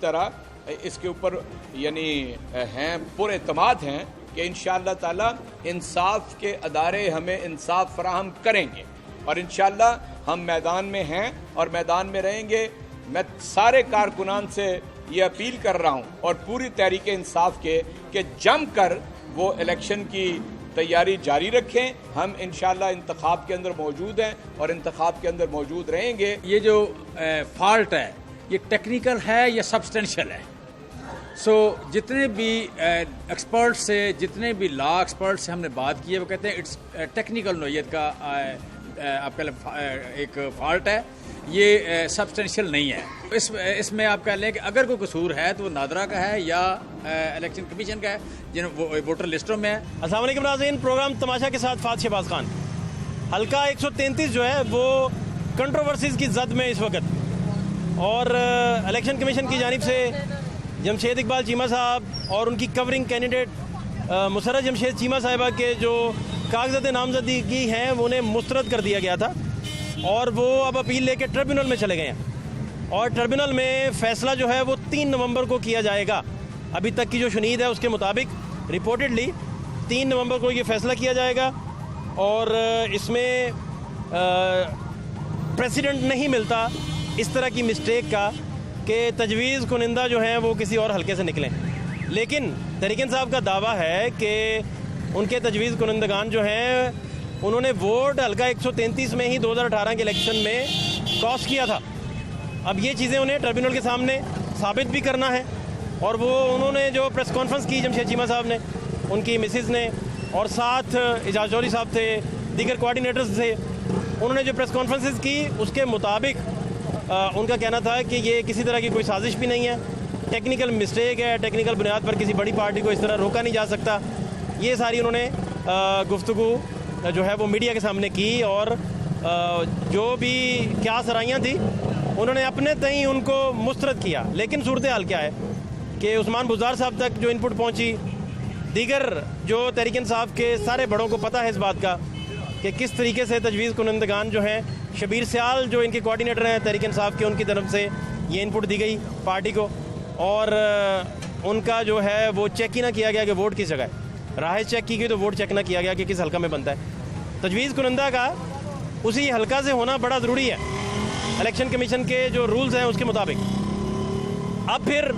तरह इसके ऊपर यानी हैं पूरे एतमाद हैं कि इंशाअल्लाह ताला इंसाफ के अदारे हमें इंसाफ फराहम करेंगे और इंशाअल्लाह हम मैदान में हैं और मैदान में रहेंगे। मैं सारे कारकुनान से ये अपील कर रहा हूँ और पूरी तहरीक इंसाफ के कि जम कर वो इलेक्शन की तैयारी जारी रखें। हम इंशाअल्लाह इंतखाब के अंदर मौजूद हैं और इंतखाब के अंदर मौजूद रहेंगे। ये जो फॉल्ट है ये टेक्निकल है या सब्सटेंशियल है? जितने भी एक्सपर्ट से, जितने भी लॉ एक्सपर्ट से हमने बात की है वो कहते हैं इट्स टेक्निकल नोयत का आपका एक फॉल्ट है, ये सब्सटेंशियल नहीं है। इसमें आप कह लें कि अगर कोई कसूर है तो वो नादरा का है या इलेक्शन कमीशन का है जिन वोटर लिस्टों में है। अस्सलाम वालेकुम नाज़रीन, प्रोग्राम तमाशा के साथ फात शहबाज खान। हल्का 133 जो है वो कंट्रोवर्सीज की जद में इस वक्त और इलेक्शन कमीशन की जानिब से जमशेद इकबाल चीमा साहब और उनकी कवरिंग कैंडिडेट मुसर्रत जमशेद चीमा साहिबा के जो कागज़ात नामजदगी हैं उन्हें मुस्तरद कर दिया गया था और वो अब अपील लेके ट्रिब्यूनल में चले गए हैं और ट्रिब्यूनल में फ़ैसला जो है वो 3 नवंबर को किया जाएगा। अभी तक की जो शुनीद है उसके मुताबिक रिपोर्टेडली 3 नवंबर को ये फ़ैसला किया जाएगा और इसमें प्रेसिडेंट नहीं मिलता इस तरह की मिस्टेक का कि तजवीज़ कुनिंदा जो हैं वो किसी और हल्के से निकलें। लेकिन तहरीक इंसाफ का दावा है कि उनके तजवीज़ कुनिंदगान जो हैं उन्होंने वोट हल्का 133 में ही 2018 के इलेक्शन में कॉस्ट किया था। अब ये चीज़ें उन्हें ट्रिब्यूनल के सामने साबित भी करना है और वो उन्होंने जो प्रेस कॉन्फ्रेंस की जमशेद चीमा साहब ने, उनकी मिसिज़ ने और साथ एजाज चौधरी साहब थे, दीगर कोऑर्डिनेटर्स थे, उन्होंने जो प्रेस कॉन्फ्रेंसेस की उसके मुताबिक उनका कहना था कि ये किसी तरह की कोई साजिश भी नहीं है, टेक्निकल मिस्टेक है, टेक्निकल बुनियाद पर किसी बड़ी पार्टी को इस तरह रोका नहीं जा सकता। ये सारी उन्होंने गुफ्तगू जो है वो मीडिया के सामने की और जो भी क्या सराहियाँ थी उन्होंने अपने तई उनको मुस्तरद किया। लेकिन सूरत हाल क्या है कि उस्मान बुज़दार साहब तक जो इनपुट पहुँची, दीगर जो तहरीक इंसाफ के सारे बड़ों को पता है इस बात का कि किस तरीके से तजवीज़ कुनिंदगान जो हैं, शबीर सियाल जो इनके कोऑर्डिनेटर हैं तहरीक इंसाफ के, उनकी तरफ से ये इनपुट दी गई पार्टी को और उनका जो है वो चेक ही ना किया गया कि वोट किस जगह है। राह चेक की गई तो वोट चेक ना किया गया कि किस हल्का में बनता है। तजवीज़ कुनिंदा का उसी हल्का से होना बड़ा ज़रूरी है इलेक्शन कमीशन के जो रूल्स हैं उसके मुताबिक। अब फिर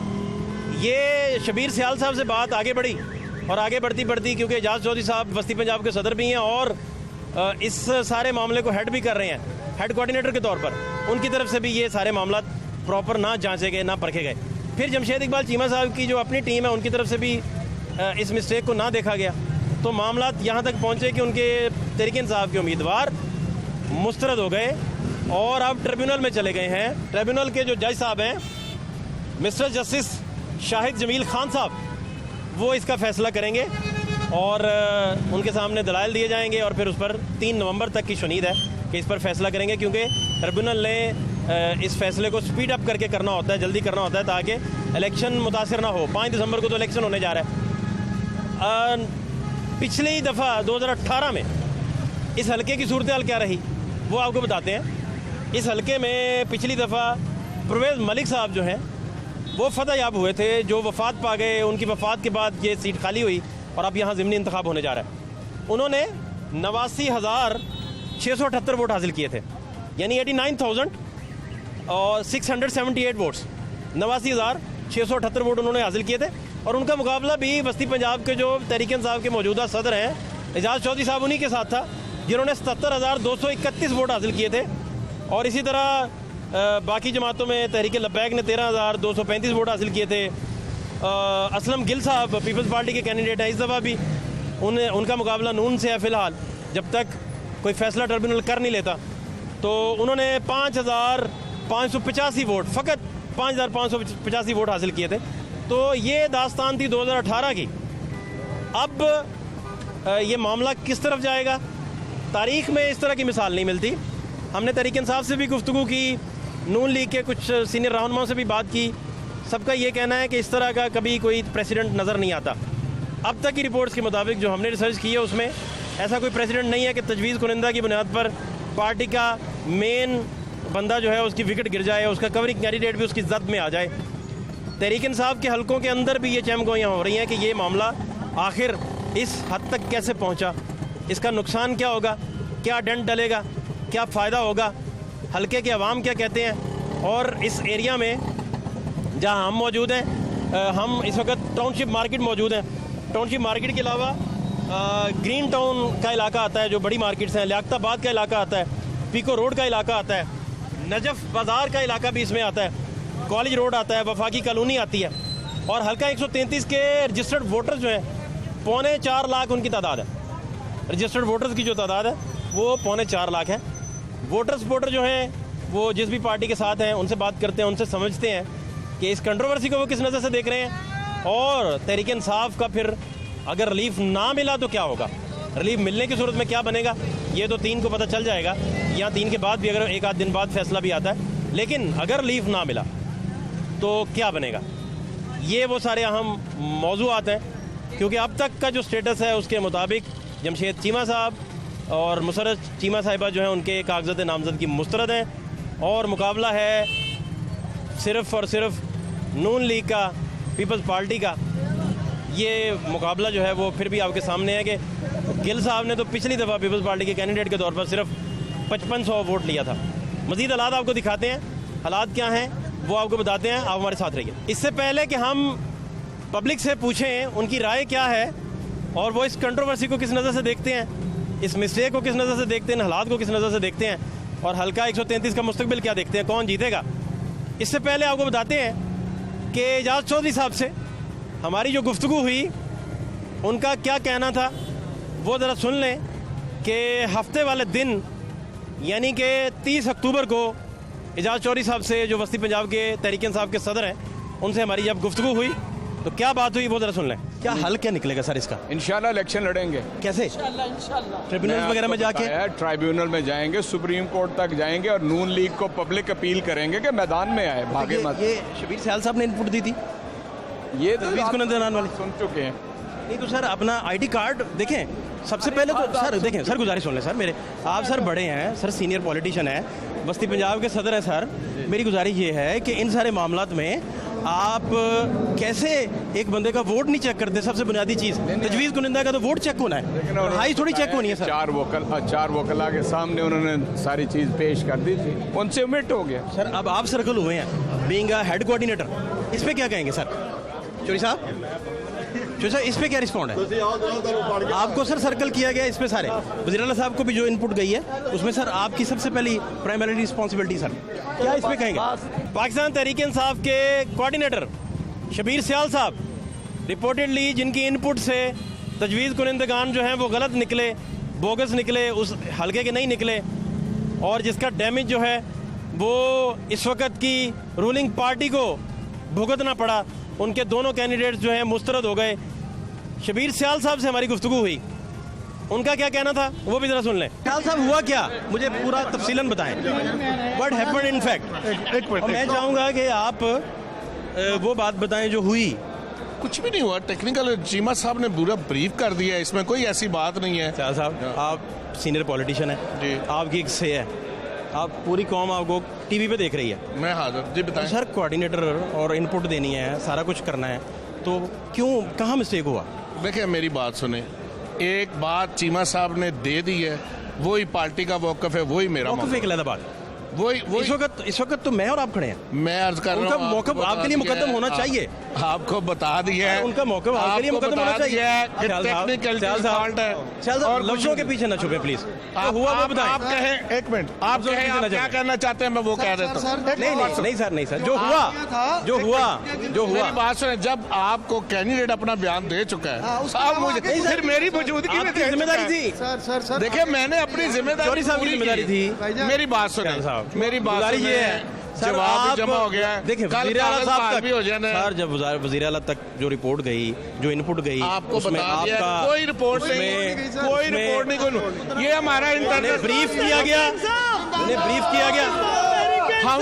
ये शबीर सियाल साहब से बात आगे बढ़ी और आगे बढ़ती बढ़ती क्योंकि एजाज चौधरी साहब वस्ती पंजाब के सदर भी हैं और इस सारे मामले को हेड भी कर रहे हैं, हेड कोऑर्डिनेटर के तौर पर, उनकी तरफ से भी ये सारे मामला प्रॉपर ना जांचे गए, ना परखे गए। फिर जमशेद इकबाल चीमा साहब की जो अपनी टीम है उनकी तरफ से भी इस मिस्टेक को ना देखा गया तो मामला यहाँ तक पहुँचे कि उनके तहरीक इंसाफ के उम्मीदवार मुस्तरद हो गए और अब ट्रिब्यूनल में चले गए हैं। ट्रिब्यूनल के जो जज साहब हैं मिस्टर जस्टिस शाहिद जमील खान साहब, वो इसका फ़ैसला करेंगे और उनके सामने दलाइल दिए जाएंगे और फिर उस पर 3 नवंबर तक की शुनीद है कि इस पर फैसला करेंगे क्योंकि ट्रिब्यूनल ने इस फैसले को स्पीड अप करके करना होता है, जल्दी करना होता है ताकि इलेक्शन मुतासिर ना हो। 5 दिसंबर को तो इलेक्शन होने जा रहा है। पिछली दफ़ा 2018 में इस हल्के की सूरत हाल क्या रही वो आपको बताते हैं। इस हल्के में पिछली दफ़ा परवेज़ मलिक साहब जो हैं वो फतह याब हुए थे, जो वफ़ात पा गए। उनकी वफ़ात के बाद ये सीट खाली हुई और अब यहाँ ज़िमनी इंतखाब होने जा रहा है। उन्होंने 89,678 वोट हासिल किए थे, यानी 89,678 वोट्स, 89,678 वोट उन्होंने हासिल किए थे। और उनका मुकाबला भी वस्ती पंजाब के जो तहरीक इंसाफ के मौजूदा सदर हैं एजाज चौधरी साहब, उन्हीं के साथ था जिन्होंने 77,231 वोट हासिल किए थे। और इसी तरह बाकी जमातों में तहरीक लब्बैक ने 13,235 वोट हासिल किए थे। असलम गिल साहब पीपल्स पार्टी के कैंडिडेट हैं, इस दफ़ा भी उनका मुकाबला नून से है फ़िलहाल, जब तक कोई फ़ैसला ट्रिब्यूनल कर नहीं लेता। तो उन्होंने 5,585 वोट, फ़कत 5,585 वोट हासिल किए थे। तो ये दास्तान थी 2018 की। अब ये मामला किस तरफ जाएगा, तारीख़ में इस तरह की मिसाल नहीं मिलती। हमने तहरीक इंसाफ से भी गुफ्तगू की, नून लीग के कुछ सीनियर रहनुमाओं से भी बात की, सबका ये कहना है कि इस तरह का कभी कोई प्रेसिडेंट नज़र नहीं आता। अब तक की रिपोर्ट्स के मुताबिक जो हमने रिसर्च की है उसमें ऐसा कोई प्रेसिडेंट नहीं है कि तजवीज़ कुनिंदा की बुनियाद पर पार्टी का मेन बंदा जो है उसकी विकेट गिर जाए, उसका कवरिंग कैंडिडेट भी उसकी जद में आ जाए। तहरीक इंसाफ के हलकों के अंदर भी ये चहमगोइयाँ हो रही हैं कि ये मामला आखिर इस हद तक कैसे पहुंचा, इसका नुकसान क्या होगा, क्या डंड डलेगा, क्या फ़ायदा होगा, हलके के अवाम क्या कहते हैं। और इस एरिया में जहां हम मौजूद हैं, हम इस वक्त टाउनशिप मार्केट मौजूद हैं। टाउनशिप मार्केट के अलावा ग्रीन टाउन का इलाका आता है जो बड़ी मार्केट्स हैं, लियाकताबाद का इलाका आता है, पीको रोड का इलाका आता है, नजफ़ बाज़ार का इलाका भी इसमें आता है, कॉलेज रोड आता है, वफाकी कॉलोनी आती है। और हल्का 133 के रजिस्टर्ड वोटर्स जो हैं 4.25 लाख उनकी तादाद है। रजिस्टर्ड वोटर्स की जो तादाद है वो 4.25 लाख है। वोटर जो हैं वो जिस भी पार्टी के साथ हैं उनसे बात करते हैं, उनसे समझते हैं कि इस कंट्रोवर्सी को वो किस नज़र से देख रहे हैं, और तहरीक इंसाफ का फिर अगर रिलीफ ना मिला तो क्या होगा, रिलीफ मिलने की सूरत में क्या बनेगा, ये तो 3 को पता चल जाएगा, या 3 के बाद भी अगर 1 आध दिन बाद फैसला भी आता है। लेकिन अगर रिलीफ ना मिला तो क्या बनेगा, ये वो सारे अहम मौज़ूआत हैं। क्योंकि अब तक का जो स्टेटस है उसके मुताबिक जमशेद चीमा साहब और मुसरत चीमा साहिबा जो हैं उनके कागज़ात नामज़दगी मुस्तरद हैं, और मुकाबला है सिर्फ़ और सिर्फ नून लीग का, पीपल्स पार्टी का। ये मुकाबला जो है वो फिर भी आपके सामने है कि गिल साहब ने तो पिछली दफ़ा पीपल्स पार्टी के कैंडिडेट के तौर पर सिर्फ 5500 वोट लिया था। मज़ीद हालात आपको दिखाते हैं, हालात क्या हैं वो आपको बताते हैं, आप हमारे साथ रहिए। इससे पहले कि हम पब्लिक से पूछें उनकी राय क्या है और वो इस कंट्रोवर्सी को किस नज़र से देखते हैं, इस मिस्टेक को किस नज़र से देखते हैं, हालात को किस नज़र से देखते हैं, और हल्का 133 का मुस्तकबिल क्या देखते हैं, कौन जीतेगा, इससे पहले आपको बताते हैं कि एजाज चौधरी साहब से हमारी जो गुफ्तगू हुई उनका क्या कहना था वो ज़रा सुन लें कि हफ्ते वाले दिन यानी कि 30 अक्टूबर को एजाज चौधरी साहब से जो वस्ती पंजाब के तहरीक इंसाफ के सदर हैं उनसे हमारी जब गुफ्तगू हुई तो क्या बात हुई वो ज़रा सुन लें। क्या हल क्या निकलेगा सर इसका? इंशाल्लाह इलेक्शन लड़ेंगे। कैसे? ट्रिब्यूनल वगैरह में जाके ट्राइब्यूनल में जाएंगे, सुप्रीम कोर्ट तक जाएंगे और नून लीग को पब्लिक अपील करेंगे कि मैदान में आए, भागे मत। ये शबीर सयाल साहब ने इनपुट दी थी, ये तजवीज़ कुनिंदगान वाले सुन चुके हैं। नहीं तो सर अपना आईडी कार्ड देखें सबसे पहले तो सर देखें, सर गुजारिश सुन लें सर मेरे, आप सर बड़े हैं सर, सीनियर पॉलिटिशियन हैं, बस्ती पंजाब के सदर हैं सर, मेरी गुजारिश ये है कि इन सारे मामलात में आप कैसे एक बंदे का वोट नहीं चेक करते? सबसे बुनियादी चीज़ तजवीज़ कुनिंदा का तो वोट चेक होना है, हाई थोड़ी चेक होनी है सर। चार वकला के सामने उन्होंने सारी चीज़ पेश कर दी थी, उनसे उमिट हो गया। सर अब आप सर्कल हुए हैं बीइंग अ हेड कोऑर्डिनेटर, इस पर क्या कहेंगे सर? चौधरी साहब इस पे क्या रिस्पॉन्ड है? आपको सर सर्कल किया गया इस पे सारे वज़ीर आला साहब को भी जो इनपुट गई है उसमें सर आपकी सबसे पहली प्राइमरी रिस्पॉन्सिबिलिटी सर क्या इस पे कहेंगे? पाकिस्तान तहरीक इंसाफ के कोऑर्डिनेटर शबीर सयाल साहब रिपोर्टेडली जिनकी इनपुट से तजवीज़ कुनिंदगान जो हैं वो गलत निकले, बोगस निकले, उस हल्के के नहीं निकले, और जिसका डैमेज जो है वो इस वक्त की रूलिंग पार्टी को भुगतना पड़ा, उनके दोनों कैंडिडेट्स जो हैं मुस्तरद हो गए। शबीर सयाल साहब से हमारी गुफ्तगू हुई, उनका क्या कहना था वो भी जरा सुन लें। सयाल साहब हुआ क्या, मुझे पूरा तफसीलन बताएं, व्हाट हैपेंड इन फैक्ट। और मैं चाहूँगा कि आप वो बात बताएं जो हुई। कुछ भी नहीं हुआ, टेक्निकल चीमा साहब ने पूरा ब्रीफ कर दिया, इसमें कोई ऐसी बात नहीं है। सयाल साहब आप सीनियर पॉलिटिशियन हैं जी, आपकी एक से है, आप पूरी कौम आपको टीवी पे देख रही है। मैं हाजिर जी, बताएं। सर कोऑर्डिनेटर और इनपुट देनी है, सारा कुछ करना है, तो क्यों कहाँ मिस्टेक हुआ? देखिए मेरी बात सुने, एक बात चीमा साहब ने दे दी है, वही पार्टी का मौकफ है, वही मेरा मौकफ एक अलग बात, वही इस वक्त तो मैं और आप खड़े हैं, मैं अर्ज कर रहा हूं, उनका मौकफ आपके लिए मुकद्दम होना चाहिए। आपको बता दिया है, उनका मौकफ आपके लिए मुकद्दम होना चाहिए। टेक्निकल फॉल्ट है और लफ्जों के पीछे न छुपे प्लीज। हुआ वो बताएं। आप कहें, एक मिनट, आप कहें आप क्या कहना चाहते हैं, मैं वो कह देता हूं। नहीं सर जो हुआ बात सुने, जब आपको कैंडिडेट अपना बयान दे चुका है, अब मुझे फिर मेरी मौजूदगी में जिम्मेदारी थी। देखिए मैंने अपनी जिम्मेदारी थी। मेरी बात सुने, मेरी बात ये है जवाब जमा हो गया है। देखिए वज़ीर आला साहब तक भी हो जाना है। सर जब वज़ीर आला तक जो रिपोर्ट गई, जो इनपुट गई, आपको बता दिया कोई रिपोर्ट नहीं, कोई रिपोर्ट नहीं, ये हमारा इंटरनेट ब्रीफ किया गया, हम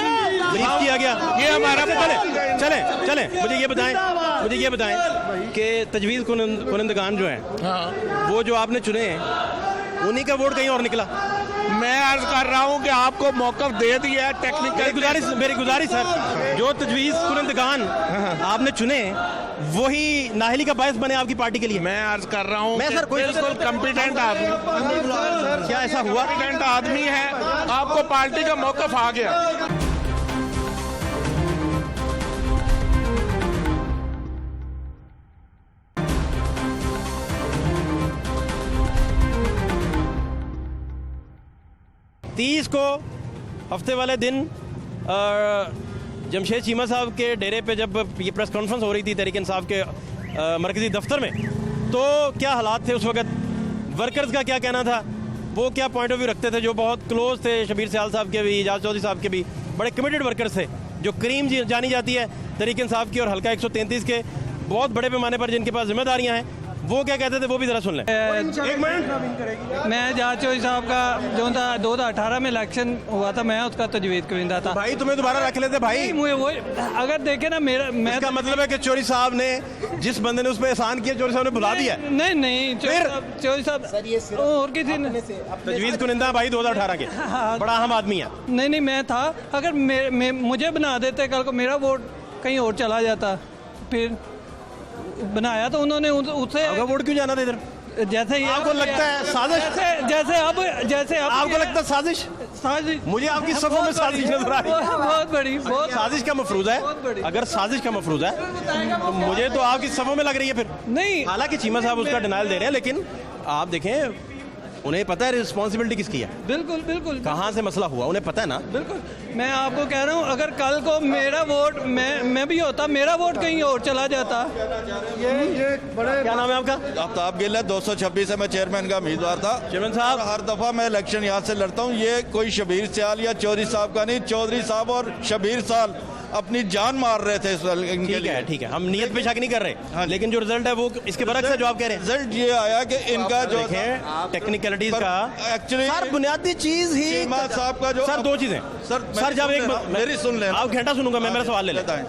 ब्रीफ किया गया, ये हमारा चले मुझे ये बताएं कि तजवीज़ कुनिंदगान जो हैं वो जो आपने चुने हैं उन्हीं का वोट कहीं और निकला। मैं अर्ज कर रहा हूं कि आपको मौकफ दे दिया है, टेक्निकल मेरी गुजारिश सर जो तजवीज़ कुनंदगान आपने चुने वही नाहली का बायस बने आपकी पार्टी के लिए। मैं अर्ज कर रहा हूँ मैं सर कोई बिल्कुल कॉम्पिटेंट आदमी, क्या ऐसा हुआ? कॉम्पिटेंट आदमी है, आपको पार्टी का मौकफ आ गया। तीस को हफ्ते वाले दिन जमशेद चीमा साहब के डेरे पे जब ये प्रेस कॉन्फ्रेंस हो रही थी तहरीक इंसाफ के मरकजी दफ्तर में, तो क्या हालात थे उस वक्त, वर्कर्स का क्या कहना था, वो क्या पॉइंट ऑफ व्यू रखते थे, जो बहुत क्लोज थे शबीर सियाल साहब के भी, एजाज चौधरी साहब के भी, बड़े कमिटेड वर्कर्स थे, जो करीम जानी जाती है तहरीक इंसाफ की और हल्का 133 के बहुत बड़े पैमाने पर जिनके पास जिम्मेदारियां हैं, वो क्या कहते थे वो भी जरा सुन लें। एक मिनट, मैं एजाज चौधरी साहब का जो था 2018 में इलेक्शन हुआ था, मैं उसका तजवीज़ कुनिंदा था। भाई तुम्हें दोबारा रख लेते भाई। मुझे वो अगर देखे ना मेरा, मैं इसका मतलब है कि चौधरी साहब ने जिस बंदे ने उस पर एहसान किया, चौधरी साहब ने भुला दिया। नहीं चौधरी साहब और किसी ने तजवीज़ कुनिंदा भाई 2018 के बड़ा अहम आदमी है। नहीं मैं था, अगर मुझे बना देते कल को, मेरा वोट कहीं और चला जाता, फिर बनाया तो उन्होंने उससे वोट क्यों जाना था इधर? जैसे ये आपको लगता है साजिश? जैसे अब आपको लगता है साजिश? मुझे आपकी सफों में साजिश नजर आ रही है। बहुत बड़ी, बहुत साजिश का मफरूज़ा है। अगर साजिश का मफरूज़ा है तो मुझे तो आपकी सफों में लग रही है फिर। नहीं, हालांकि चीमा साहब उसका डिनायल दे रहे हैं, लेकिन आप देखें उन्हें पता है रिस्पॉन्सिबिलिटी किसकी है। बिल्कुल कहाँ से मसला हुआ उन्हें पता है ना। बिल्कुल, मैं आपको कह रहा हूँ, अगर कल को मेरा वोट मैं भी होता, मेरा वोट कहीं और चला जाता। क्या नाम है आपका? आफ्ताब गिल है, 226 से मैं चेयरमैन का उम्मीदवार था। चेयरमैन साहब, हर दफा मैं इलेक्शन यहाँ से लड़ता हूँ। ये कोई शबीर सियाल या चौधरी साहब का नहीं, चौधरी साहब और शबीर साहब अपनी जान मार रहे थे इनके लिए। ठीक है, हम नियत पे शक नहीं कर रहे, लेकिन जो रिजल्ट है वो इसके बरक्स है जो आप कह रहे हैं। रिजल्ट ये आया कि इनका जो टेक्निकलिटीज का एक्चुअली सर बुनियादी चीज ही चीमा साहब का जो सर दो चीजें सर जब एक मेरी सुन लें, आप घंटा सुनूंगा मैं, मेरा सवाल ले लेता है।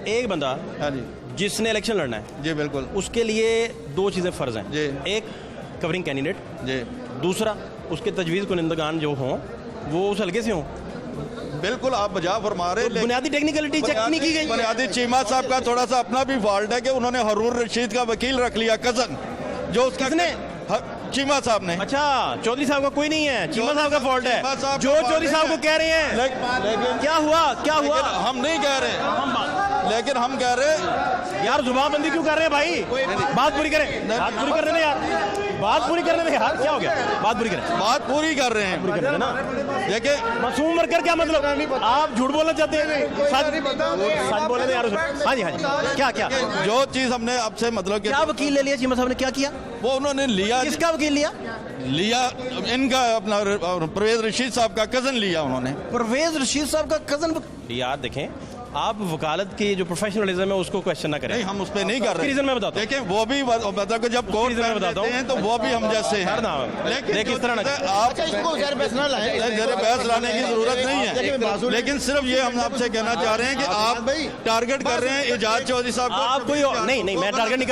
एक बंदा जिसने इलेक्शन लड़ना है जी बिल्कुल, उसके लिए दो चीजें फर्ज हैं। जी, एक कवरिंग कैंडिडेट जी, दूसरा उसके तजवीज़ कुनिंदगान जो हों वो उस हल्के से हों। बिल्कुल आप बजा फरमा रहे, बुनियादी टेक्निकलिटी चेक नहीं की गई। बुनियादी चीमा साहब का थोड़ा सा अपना भी फॉल्ट है कि उन्होंने हरूर रशीद का वकील रख लिया, कजन, जो उसका चीमा साहब ने। अच्छा, चौधरी साहब का कोई नहीं है, चीमा साहब का फॉल्ट है जो चौधरी साहब को कह रहे हैं। लेकिन क्या हुआ? हम नहीं कह रहे, लेकिन हम कह रहे यार जुबानबंदी क्यों कर रहे हैं भाई? बात पूरी करें, बात पूरी करने में यार, बात पूरी करने में यार क्या हो गया? बात पूरी करें, बात पूरी कर रहे हैं ना। देखिए मासूम वर्कर क्या मतलब? आप झूठ बोलना चाहते हैं? सच बोले यार। हाँ जी, क्या जो चीज हमने आपसे मतलब क्या वकील ले लिया चीमा साहब ने? क्या किया वो उन्होंने लिया? किसका वकील लिया? इनका अपना परवेज रशीद साहब का कजन लिया उन्होंने। परवेज रशीद साहब का कजन? यार देखें, आप वकालत की जो प्रोफेशनलिज्म है उसको क्वेश्चन ना करें। नहीं, हम उस पर नहीं कर रहे। रीजन मैं बताता हूं। देखें वो भी मतलब कि जब कोर्ट में बताता हूं तो वो भी हम जैसे हैं। लेकिन इस तरह ना आप बहस लाने की जरूरत नहीं है, लेकिन सिर्फ ये हम आपसे कहना चाह रहे हैं कि आप टारगेट कर रहे हैं एजाज चौधरी साहब को। आप कोई नहीं, मैं टारगेट नहीं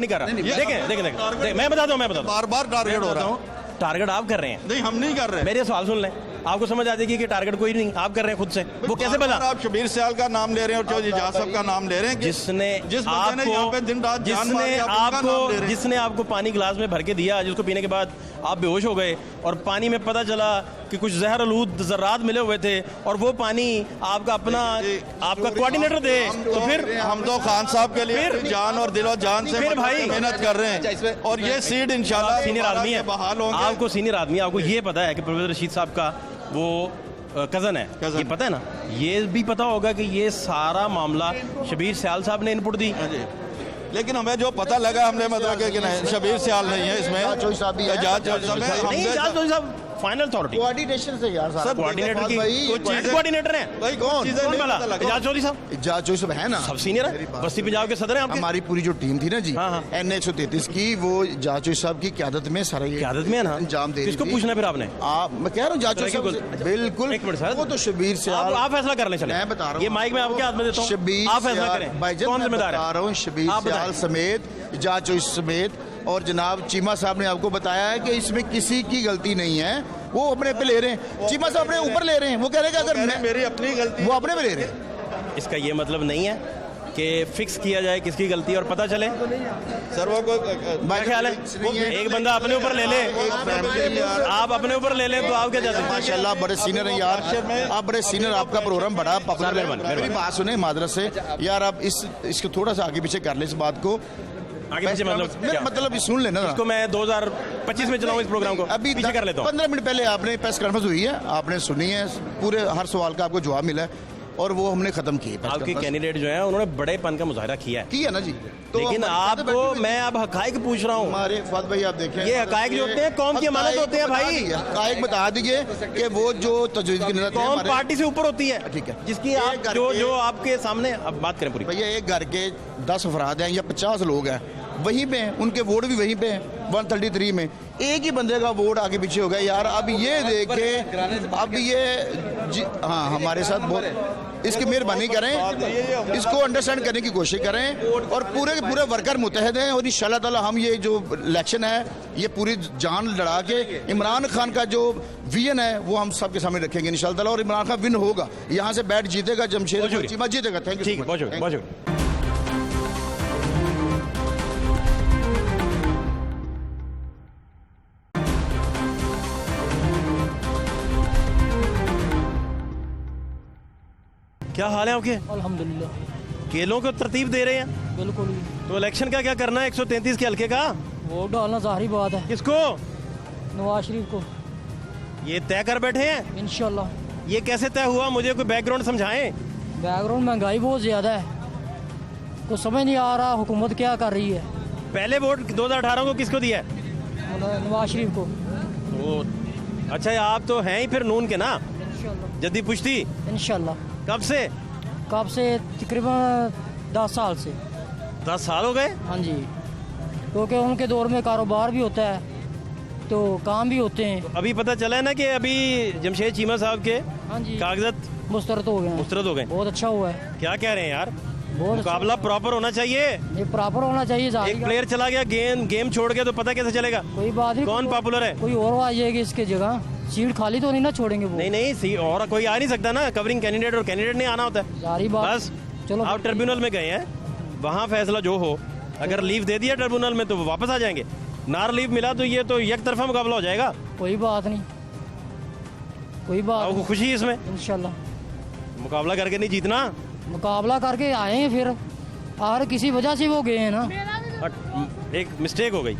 कर रहा, देखें मैं बताता हूँ, बार बार टारगेट हो रहा हूँ। टारगेट आप कर रहे हैं। नहीं, हम नहीं कर रहे। मेरे सवाल सुन लें, आपको समझ आ जाएगी कि टारगेट कोई नहीं, आप कर रहे हैं खुद से। वो कैसे बना? आप शबीर सियाल का नाम ले रहे हैं और चौधरी एजाज साहब का नाम ले रहे हैं, जिस बंदे ने यहाँ पे दिन रात जान मारी, जिसने आपको पानी गिलास में भर के दिया, जिसको पीने के बाद आप बेहोश हो गए और पानी में पता चला कि कुछ जहर आलूद ज़र्रात मिले हुए थे और वो पानी आपका अपना आपका कोऑर्डिनेटर दे, तो फिर हम तो खान साहब के लिए जान और दिलो जान से फिर भाई मेहनत कर रहे हैं और ये सीट इंशाल्लाह सीनियर आदमी है, बहाल होंगे। आपको सीनियर आदमी, आपको ये पता है कि परवेज रशीद साहब का वो कज़न है, ये पता है ना। ये भी पता होगा कि ये सारा मामला शबीर सियाल साहब ने इनपुट दी। लेकिन हमें जो पता लगा, हमने मतलब कि नहीं, शबीर सियाल नहीं है इसमें, एजाज चौधरी साहब फाइनल अथॉरिटी कोऑर्डिनेशन से यार सर, कोऑर्डिनेटर की कुछ चीजें कोऑर्डिनेटर हैं भाई, कौन वाला? एजाज चौधरी साहब। एजाज चौधरी साहब है ना, सब सीनियर है, बस्ती पंजाब के सदर हैं आपके। हमारी पूरी जो टीम थी ना जी, NA 133 की, वो एजाज चौधरी साहब की क़यादत में सारा ये क़यादत में है ना, अंजाम दे। किसको पूछना फिर आपने? मैं कह रहा हूँ एजाज चौधरी साहब बिल्कुल। एक मिनट सर, वो तो शबीर सियाल, आप फैसला कर लें। चलें, मैं बता रहा हूँ, ये माइक में आपके हाथ में देता हूँ, शबीर आप फैसला करें भाईजान, कौन जिम्मेदार है। बता रहा हूँ शबीर सियाल समेत, एजाज चौधरी समेत और जनाब चीमा साहब ने आपको बताया है कि इसमें किसी की गलती नहीं है, वो अपने पे ले रहे हैं। चीमा साहब अपने ऊपर ले रहे हैं, वो कह रहे हैं कि अगर मेरी अपनी गलती, वो अपने पे ले रहे हैं। इसका ये मतलब नहीं है कि फिक्स किया जाए किसकी गलती और पता चले। सर वो क्या ख्याल है, एक बंदा अपने ऊपर ले ले, आप अपने ऊपर ले लें तो आप क्या चाहते हैं? माशाल्लाह बड़े सीनियर हैं यार, आप बड़े सीनियर, आपका प्रोग्राम बड़ा पॉपुलर है। मेरी बात सुने मादरत से यार, आप इसको थोड़ा सा आगे पीछे कर ले, इस बात को आगे पीछे मतलब सुन लेना। इसको मैं 2025 में चलाऊं इस प्रोग्राम को, अभी पीछे कर लेता हूं। 15 मिनट पहले आपने प्रेस कॉन्फ्रेंस हुई है, आपने सुनी है, पूरे हर सवाल का आपको जवाब मिला है और वो हमने खत्म किए। आपके कैंडिडेट जो है उन्होंने बड़ेपन का मुजाहरा किया है ना जी, तो लेकिन आपको मैं अब हकाइक पूछ रहा हूँ। हमारे फाद भाई आप देखें, ये हकाइक जो होते हैं कौम की अमानत होते हैं भाई। हकाइक बता दीजिए कि वो जो तजवीज़ की नियत कौम पार्टी से ऊपर होती है, ठीक है, जिसकी आप जो आपके सामने अब बात करें पूरी। भैया एक घर के 10 अफराद हैं या 50 लोग हैं, वहीं पे हैं, उनके वोट भी वहीं पे हैं। 133 में एक ही बंदे का वोट आगे पीछे हो गया यार। अब ये देखे, अब ये हाँ हमारे साथ बहुत इसकी मेहरबानी करें, इसको अंडरस्टैंड करने की कोशिश करें और पूरे के पूरे वर्कर मुतहद हैं और इंशाल्लाह ताला हम ये जो इलेक्शन है ये पूरी जान लड़ा के इमरान खान का जो विजन है वो हम सबके सामने रखेंगे इंशाल्लाह ताला, और इमरान खान विन होगा, यहाँ से बैट जीतेगा, जमशेद चीमा जीतेगा। थैंक यू, बहुत शुक्रिया। क्या हाल है आपके? अल्हम्दुलिल्लाह। केलों को तरतीब दे रहे हैं? बिल्कुल। तो इलेक्शन का क्या करना है 133 के हल्के का? वोट डालना जाहिर बात है। किसको? नवाज शरीफ को। ये तय कर बैठे हैं? इंशाल्लाह। ये कैसे तय हुआ, मुझे कोई बैकग्राउंड समझाएं। बैकग्राउंड महंगाई बहुत ज़्यादा है, कुछ समझ नहीं आ रहा हुकूमत क्या कर रही है। पहले वोट 2018 को किसको दिया है? नवाज शरीफ को। अच्छा आप तो हैं ही फिर नून के ना? इंशाल्लाह। जद्दी पुश्ती? इंशाल्लाह। कब से? तकरीबन 10 साल से। 10 साल हो गए? हाँ जी, क्योंकि उनके दौर में कारोबार भी होता है तो काम भी होते हैं। तो अभी पता चला है ना कि अभी जमशेद चीमा साहब के हाँ जी कागजात मुस्तरद हो गए। मुस्तरद हो गए, बहुत अच्छा हुआ है। क्या कह रहे हैं यार? बहुत मुकाबला प्रॉपर होना चाहिए, ये प्रॉपर होना चाहिए। एक प्लेयर चला गया गेम छोड़ के तो पता कैसे चलेगा? कोई बात नहीं, कौन पॉपुलर है? कोई और आ जाएगी इसके जगह, सीट खाली तो नहीं ना छोड़ेंगे वो। नहीं और कोई आ नहीं सकता ना, कवरिंग कैंडिडेट और कैंडिडेट नहीं आना होता है। सारी बात बस चलो, आप ट्रिब्यूनल में गए हैं, वहाँ फैसला जो हो, अगर लीव दे दिया ट्रिब्यूनल में तो वो वापस आ जाएंगे, नार लीव मिला तो ये तो एक तरफा मुकाबला हो जाएगा। कोई बात नहीं, कोई बात आपको खुशी है इसमें? इंशाल्लाह मुकाबला करके नहीं जीतना, मुकाबला करके आए हैं फिर, और किसी वजह से वो गए हैं ना। एक मिस्टेक हो गई,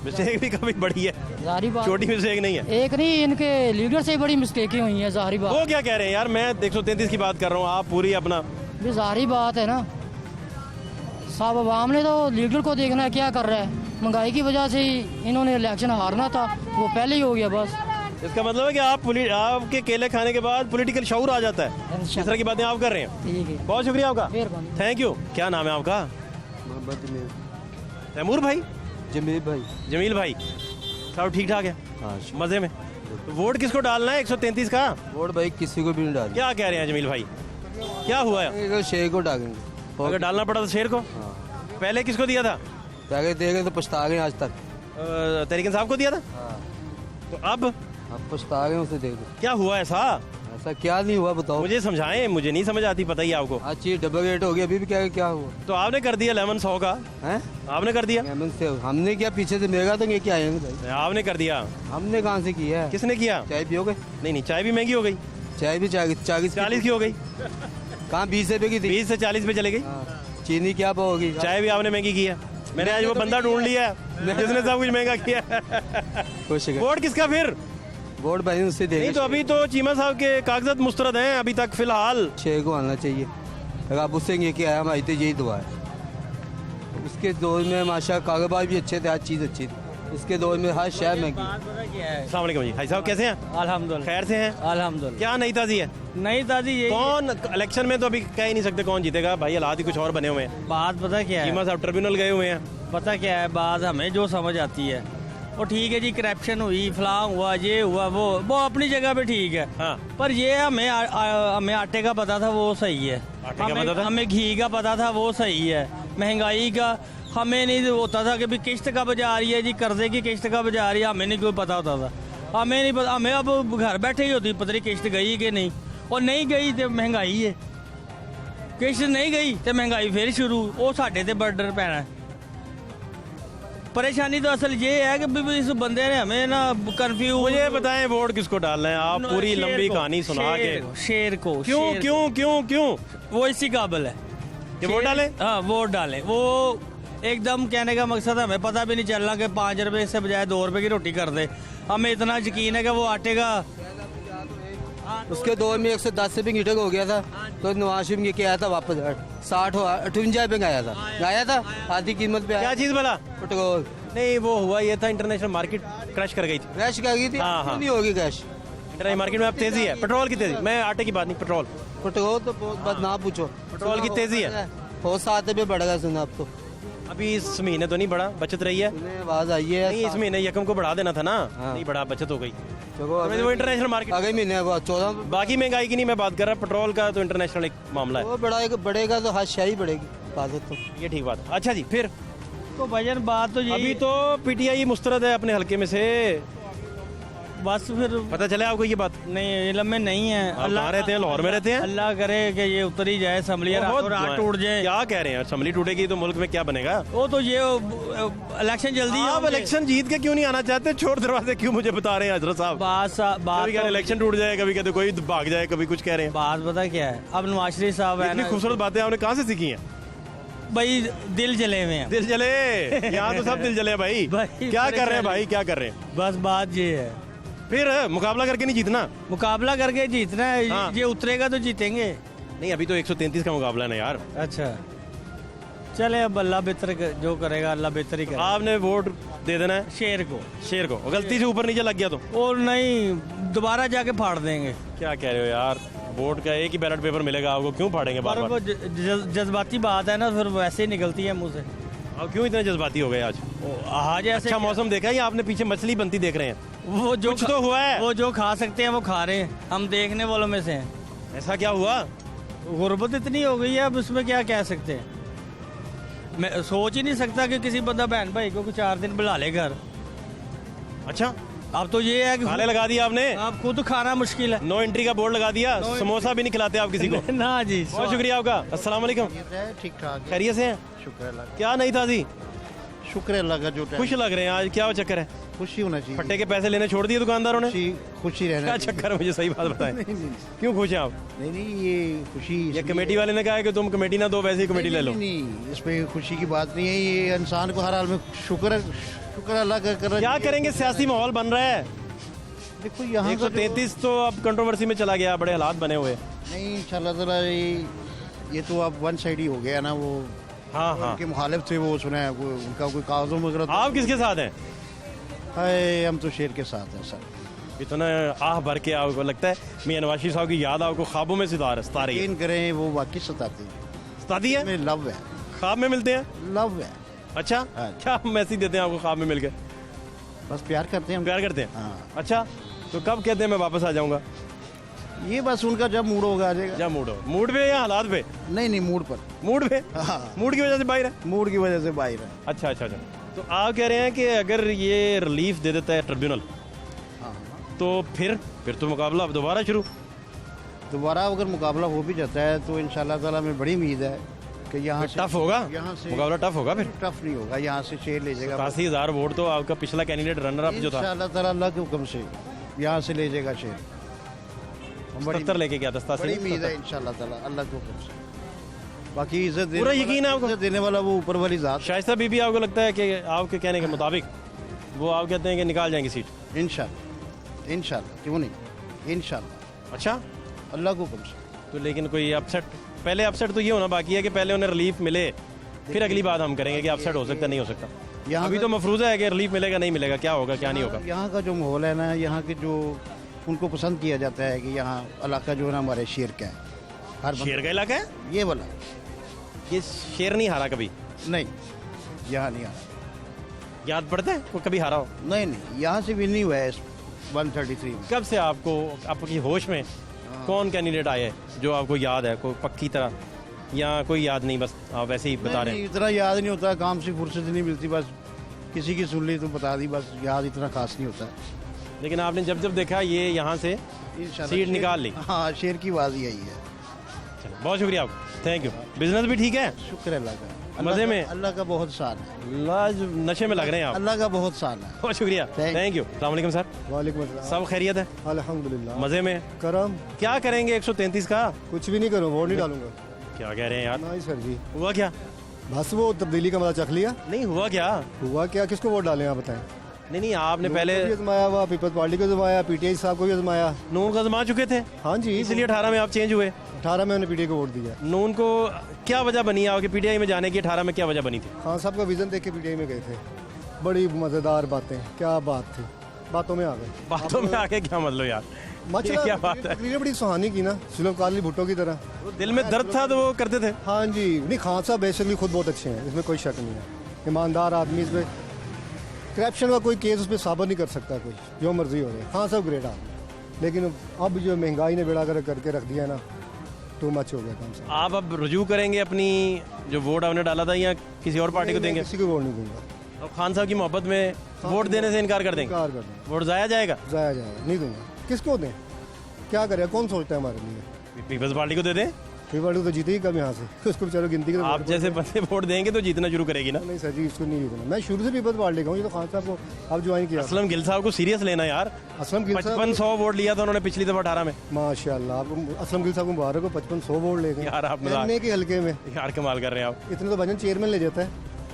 मिस्टेक भी काफी बड़ी है, जारी बात, छोटी मिस्टेक नहीं है। एक नहीं, इनके लीडर से बड़ी मिस्टेकें हुई हैं, जारी बात। वो क्या कह रहे हैं यार, मैं 133 की बात कर रहा हूँ, आप पूरी अपना भी जारी बात है ना। सब अवाम ने तो लीडर को देखना है क्या कर रहा है। महंगाई की वजह से ही इन्होंने इलेक्शन हारना था, वो पहले ही हो गया बस। इसका मतलब है कि आपके केले खाने के बाद पॉलिटिकल शऊर आ जाता है, इस तरह की बातें आप कर रहे हैं। ठीक है, बहुत शुक्रिया आपका, थैंक यू। क्या नाम है आपका? तैमूर भाई? जमील भाई सब ठीक ठाक है? मजे में। तो वोट किसको डालना है 133 का? वोट भाई किसी को भी नहीं डालना। क्या कह रहे हैं जमील भाई, क्या हुआ है? शेर को डालेंगे, अगर डालना पड़ा तो शेर को। पहले किसको दिया था? पहले देंगे तो पछता गए, आज तक तरीके साहब को दिया था। तो अब पछता गए, उसे दे दो। क्या हुआ ऐसा? ऐसा क्या नहीं हुआ बताओ, मुझे समझाएं, मुझे नहीं समझ आती, पता ही आपको। आज चीज डबल रेट हो गया, अभी भी क्या हुआ? तो आपने कर दिया 1100 का है, आपने कर दिया। हमने क्या पीछे से महंगा तो ये क्या आएंगे? आपने कर दिया। हमने कहाँ से किया है? किसने किया? चाय पियोगे? नहीं चाय भी महंगी हो गई, चाय भी 40 की हो गई। कहाँ 20 रुपए की थी, 20 से 40 पे चले गई। चीनी क्या भाव होगी? चाय भी आपने महंगी की है। मैंने आज वो बंदा ढूंढ लिया जिसने सब कुछ महंगा किया। वोट किसका फिर? वोट भाई उससे देंगे। नहीं तो अभी तो चीमा साहब के कागजात मुस्तरद हैं अभी तक फिलहाल। शेर को आना चाहिए, अगर आप उससे ये क्या है, हमारी तो यही दुआ है। उसके दौर में माशा कारोबार भी अच्छे थे, हर चीज़ अच्छी थी। इसके दौर में हर शहर में। अस्सलाम वालेकुम जी, भाई साहब कैसे हैं? अल्हम्दुलिल्लाह खैर से हैं? अल्हम्दुलिल्लाह। क्या नई ताज़ी है? नई ताज़ी ये कौन इलेक्शन में तो अभी कह ही नहीं सकते कौन जीतेगा भाई, हालात ही कुछ और बने हुए हैं। बात पता क्या है, चीमा साहब ट्रिब्यूनल गए हुए हैं। पता क्या है बात, हमें जो समझ आती है वो ठीक है जी, करप्शन हुई, फलां हुआ, ये हुआ, वो अपनी जगह पे ठीक है। हाँ। पर ये हमें आटे का पता था वो सही है, हमें घी का पता था वो सही है, महंगाई का हमें नहीं होता था कि भी किश्त कब जा रही है जी, कर्जे की किश्त कब जा रही है, हमें नहीं कोई पता होता था। हमें नहीं पता, हमें अब घर बैठे ही होती पता नहीं किश्त गई कि नहीं, और नहीं गई तो महंगाई है। किश्त नहीं गई तो महंगाई फिर शुरू, वो साढ़े ते बर्डर पैना। परेशानी तो असल ये है कि इस बंदे ने हमें ना कंफ्यूज। मुझे बताएं वोट किसको डालना है आप? पूरी लंबी कहानी सुना के शेर को। क्यों क्यों क्यों क्यों? वो इसी काबिल है कि वोट डाले। हाँ वोट डाले। वो एकदम कहने का मकसद हमें पता भी नहीं चलना कि 5 रुपए से बजाय 2 रुपए की रोटी कर दे। हमें इतना यकीन है कि वो आटे का। उसके दौर में 110 रुपये लीटर हो गया था, तो नवाज शरीफ ने क्या आया था वापस 58 रुपये का आया था आधी कीमत पे। क्या चीज बोला? पेट्रोल नहीं, वो हुआ ये था इंटरनेशल मार्केट क्रैश कर गई थी। क्रैश कर गई थी। हाँ। नहीं होगी क्रैश इंटरनेशनल मार्केट में अब तेजी है, पेट्रोल की तेजी। मैं आटे की बात नहीं, पेट्रोल तो बहुत बात ना पूछो। पेट्रोल की तेजी है, बहुत 7 रुपये बढ़ गया सुना। अब तो अभी इस महीने तो नहीं बढ़ा, बचत रही है। आवाज आई है नहीं, इस महीने यकम को बढ़ा देना था ना। नहीं बढ़ा, बचत हो गई। वो वो इंटरनेशनल मार्केट अगले महीने 14। बाकी महंगाई की नहीं मैं बात कर रहा, पेट्रोल का तो इंटरनेशनल एक मामला है। वो बढ़ेगा तो हर शाही बढ़ेगी बात तो। ये ठीक बात है। अच्छा जी, फिर तो भजन बात तो अभी तो पीटीआई मुस्तरद है अपने हल्के में से, बस फिर पता चले आपको ये बात? नहीं, इलम में नहीं है। अल्लाह रहते हैं, लाहौर में रहते हैं। अल्लाह करे कि ये उतर ही जाए असम्बली, रात टूट जाए। क्या कह रहे हैं? असम्बली टूटेगी तो मुल्क में क्या बनेगा? वो तो ये इलेक्शन जल्दी है। आप इलेक्शन जीत के क्यों नहीं आना चाहते? छोड़ दरवाजे क्यों मुझे बता रहे हैं हजरत साहब? कभी कहते इलेक्शन टूट जाए, कभी कहते कोई भाग जाए, कभी कुछ कह रहे हैं। बात पता क्या है, अब नवाज शरीफ साहब है इतनी खूबसूरत बातें आपने कहाँ से सीखी हैं? भाई दिल जले हुए हैं। दिल जले यहाँ तो सब दिल जले भाई। क्या कर रहे हैं भाई, क्या कर रहे हैं? बस बात ये है। फिर मुकाबला करके नहीं जीतना, मुकाबला करके जीतना है। हाँ। ये उतरेगा तो जीतेंगे। नहीं, अभी तो 133 का मुकाबला है ना यार। अच्छा चले, अब अल्लाह बेहतर जो करेगा, अल्लाह बेहतर ही करेगा। आपने वोट दे देना है शेर को। शेर को गलती से ऊपर नीचे लग गया तो? और नहीं, दोबारा जाके फाड़ देंगे। क्या कह रहे हो यार? वोट का एक ही बैलेट पेपर मिलेगा आपको, क्यों फाड़ेंगे बार वो बार? जज्बाती बात है ना, फिर वैसे ही निकलती है मुंह से। अब क्यों इतने जज्बाती हो गए आज? आज ऐसे अच्छा मौसम देखा है या आपने पीछे मछली बनती देख रहे हैं? वो जो कुछ तो हुआ है। वो जो खा सकते हैं वो खा रहे हैं, हम देखने वालों में से हैं। ऐसा क्या हुआ? गुर्बत इतनी हो गई है, अब उसमें क्या कह सकते हैं। मैं सोच ही नहीं सकता कि किसी बंदा बहन भाई को 4 दिन बुला ले घर। अच्छा, अब तो ये है कि ताले लगा दिया आपने? आप खुद खाना मुश्किल है। नो एंट्री का बोर्ड लगा दिया, समोसा भी नहीं खिलाते आप किसी को? ना जी, बहुत शुक्रिया आपका। अस्सलाम वालेकुम। ठीक ठाक, खैरियत से हैं? शुक्र अल्लाह, क्या नहीं था जी? शुक्र अल्लाह का। जो खुश लग रहे हैं आज, क्या चक्कर है? खुशी होना चाहिए। फट्टे के पैसे लेने छोड़ दिए दुकानदारों ने? खुशी रहना। क्या चक्कर है, मुझे सही बात बताएं। क्यों खुश हैं आप? नहीं, ये खुशी ये कमेटी वाले ने कहा है कि तुम कमेटी ना दो, वैसे ही कमेटी ले लो। नहीं, इसमें खुशी की बात नहीं है। ये इंसान को हर हाल में शुक्र अल्लाह का कर। क्या करेंगे, सियासी माहौल बन रहा है। देखो यहाँ 133 तो अब कंट्रोवर्सी में चला गया, बड़े हालात बने हुए। नहीं, इंशाल्लाह ताला ये तो अब वन साइड ही हो गया ना। वो हाँ हाँ, उनके मुखालिफ थे, वो सुना है उनका कोई कागजों वगैरह। आप किसके साथ हैं? हाय, हम तो शेर के साथ हैं सर। इतना आह भर के आपको लगता है मियां नवाज शरीफ साहब की याद आपको ख्वाबों में सता रही है? यकीन करें, वो वाकई सताती है। सताती है? में लव है, ख्वाब में मिलते हैं? लव है। अच्छा, क्या मैसेज देते हैं आपको ख्वाब में मिलकर? बस प्यार करते हैं, प्यार करते हैं। हाँ। अच्छा, तो कब कहते हैं मैं वापस आ जाऊंगा? ये बस उनका जब मूड होगा आ जाएगा। जब मूड हो, मूड पे या हालात पे? नहीं, मूड पर। मूड पे? हाँ। मूड की वजह से बाहर है? मूड की वजह से बाहर है। अच्छा अच्छा अच्छा। तो आप कह रहे हैं कि अगर ये रिलीफ दे देता है ट्रिब्यूनल, तो फिर तो मुकाबला अब दोबारा शुरू? दोबारा अगर मुकाबला हो भी जाता है तो इंशाल्लाह ताला में बड़ी उम्मीद है कि यहाँ से टफ होगा। यहाँ से मुकाबला टफ होगा। फिर टफ नहीं होगा, यहाँ से शेर ले जाएगा। 87,000 वोट तो आपका पिछला कैंडिडेट रनर अप जो था, इंशाल्लाह ताला अल्लाह के हुक्म से यहाँ से ले जाएगा शेर। 77 लेके गया था। बड़ी उम्मीद है इंशाल्लाह ताला अल्लाह के हुक्म से। बाकी इज्जत पूरा यकीन है आपको? इज्जत देने वाला वो ऊपर वाली जात। शाइस्ता बीबी आपको लगता है कि आपके कहने के मुताबिक वो आप कहते हैं कि निकाल जाएंगे सीट? इंशाल्लाह, क्यों नहीं, इंशाल्लाह। अच्छा, अल्लाह के हुक्म से। तो लेकिन कोई अपसेट, पहले अपसेट तो ये होना बाकी है कि पहले उन्हें रिलीफ मिले, फिर अगली बात हम करेंगे कि अपसेट हो सकता नहीं हो सकता। अभी तो मफरूज़ा है कि रिलीफ मिलेगा नहीं मिलेगा, क्या होगा क्या नहीं होगा। यहाँ का जो माहौल है ना, यहाँ के जो उनको पसंद किया जाता है कि यहाँ इलाका जो है ना हमारे शेर का है। हर शेर का इलाका है ये वाला। ये शेर नहीं हारा कभी? नहीं, यहाँ नहीं हारा। याद पड़ता है वो कभी हारा हो? नहीं, यहाँ से भी नहीं हुआ है 133 में। कब से आपको आपकी होश में कौन कैंडिडेट आए जो आपको याद है, कोई पक्की तरह, या कोई याद नहीं, बस आप वैसे ही बता रहे हैं? इतना याद नहीं होता, काम से फुर्सत नहीं मिलती, बस किसी की सुन ली तो बता दी, बस याद इतना खास नहीं होता। लेकिन आपने जब देखा ये यहाँ से सीट निकाल ली? हाँ, शेर की बाजी आई है। चलो, बहुत शुक्रिया आपका, थैंक यू। बिजनेस भी ठीक है? शुक्र है अल्लाह का, मजे में? अल्लाह का बहुत शान है, लाज नशे में लग रहे हैं आप। अल्लाह का बहुत शान है। बहुत शुक्रिया, थैंक यू। अस्सलाम वालेकुम सर। वालेकुम अस्सलाम। सब खैरियत है? अल्हम्दुलिल्लाह। मजे में? करम। क्या करेंगे 133 का? कुछ भी नहीं करूँ, वोट नहीं डालूंगा। क्या कह रहे हैं यार? नहीं सर जी। हुआ क्या? बस वो तब्दीली का मजा चख लिया। नहीं हुआ क्या? हुआ क्या, किसको वोट डालें आप बताएं? नहीं आपने पहले आजमाया हुआ, पीपल्स पार्टी को आजमाया, पीटीआई साहब को भी आजमाया। नून को आजमा चुके थे? हाँ जी, इसलिए 18 में आप चेंज हुए? 18 में उन्होंने पीटीआई को वोट दिया। नून को क्या वजह बनी आपके पीटीआई में जाने की? 18 में क्या वजह बनी थी? खान साहब का विजन देख के पीटीआई में गए थे। बड़ी मजेदार बातें, क्या बात थी, बातों में आ गए। बातों में आके क्या मतलब यार, ये क्या बात है? तकरीरें बड़ी सुहानी की ना, जुल्फ़िकार भुट्टो की तरह। दिल में दर्द था तो वो करते थे। हाँ जी, नहीं खान साहब बेसिकली खुद बहुत अच्छे हैं, इसमें कोई शक नहीं है। ईमानदार आदमी, इसमें करप्शन का कोई केस उस पर साबित नहीं कर सकता, कोई जो मर्जी हो रहा है। खान साहब ग्रेट आदमी, लेकिन अब जो महंगाई ने बेड़ा कर करके रख दिया ना, टू मच हो गया काम साहब। आप अब रुजू करेंगे अपनी जो वोट आपने डाला था, या किसी और पार्टी को देंगे? किसी को वोट नहीं दूंगा। अब खान साहब की मोहब्बत में वोट देने से इनकार कर देंगे? इनकार कर देंगे। वोट जाया जाएगा? जाया जाएगा, नहीं दूंगा। किसको दें, क्या करें, कौन सोचता है हमारे लिए? पीपल्स पार्टी को दे दें? पीपल्स पार्टी तो जीतेगी कब यहाँ से, उसको बेचारों गिनती के। आप जैसे बंदे वोट देंगे तो जीतना शुरू करेगी ना? नहीं सर जी, इसको नहीं जीतना। मैं शुरू से पीपल्स पार्टी का हूँ, ये तो खान साहब को अब ज्वाइन किया। असलम गिल साहब को सीरियस लेना यार। असलम गिल साहब 5500 वोट लिया था उन्होंने पिछली दफा 18 में। माशाल्लाह, आपको असलम गिल साहब को मुबारक हो, 5500 वोट ले गए यार। आप के हल्के में यार कमाल कर रहे हैं आप। इतने तो भजन चेयरमैन ले जाता है।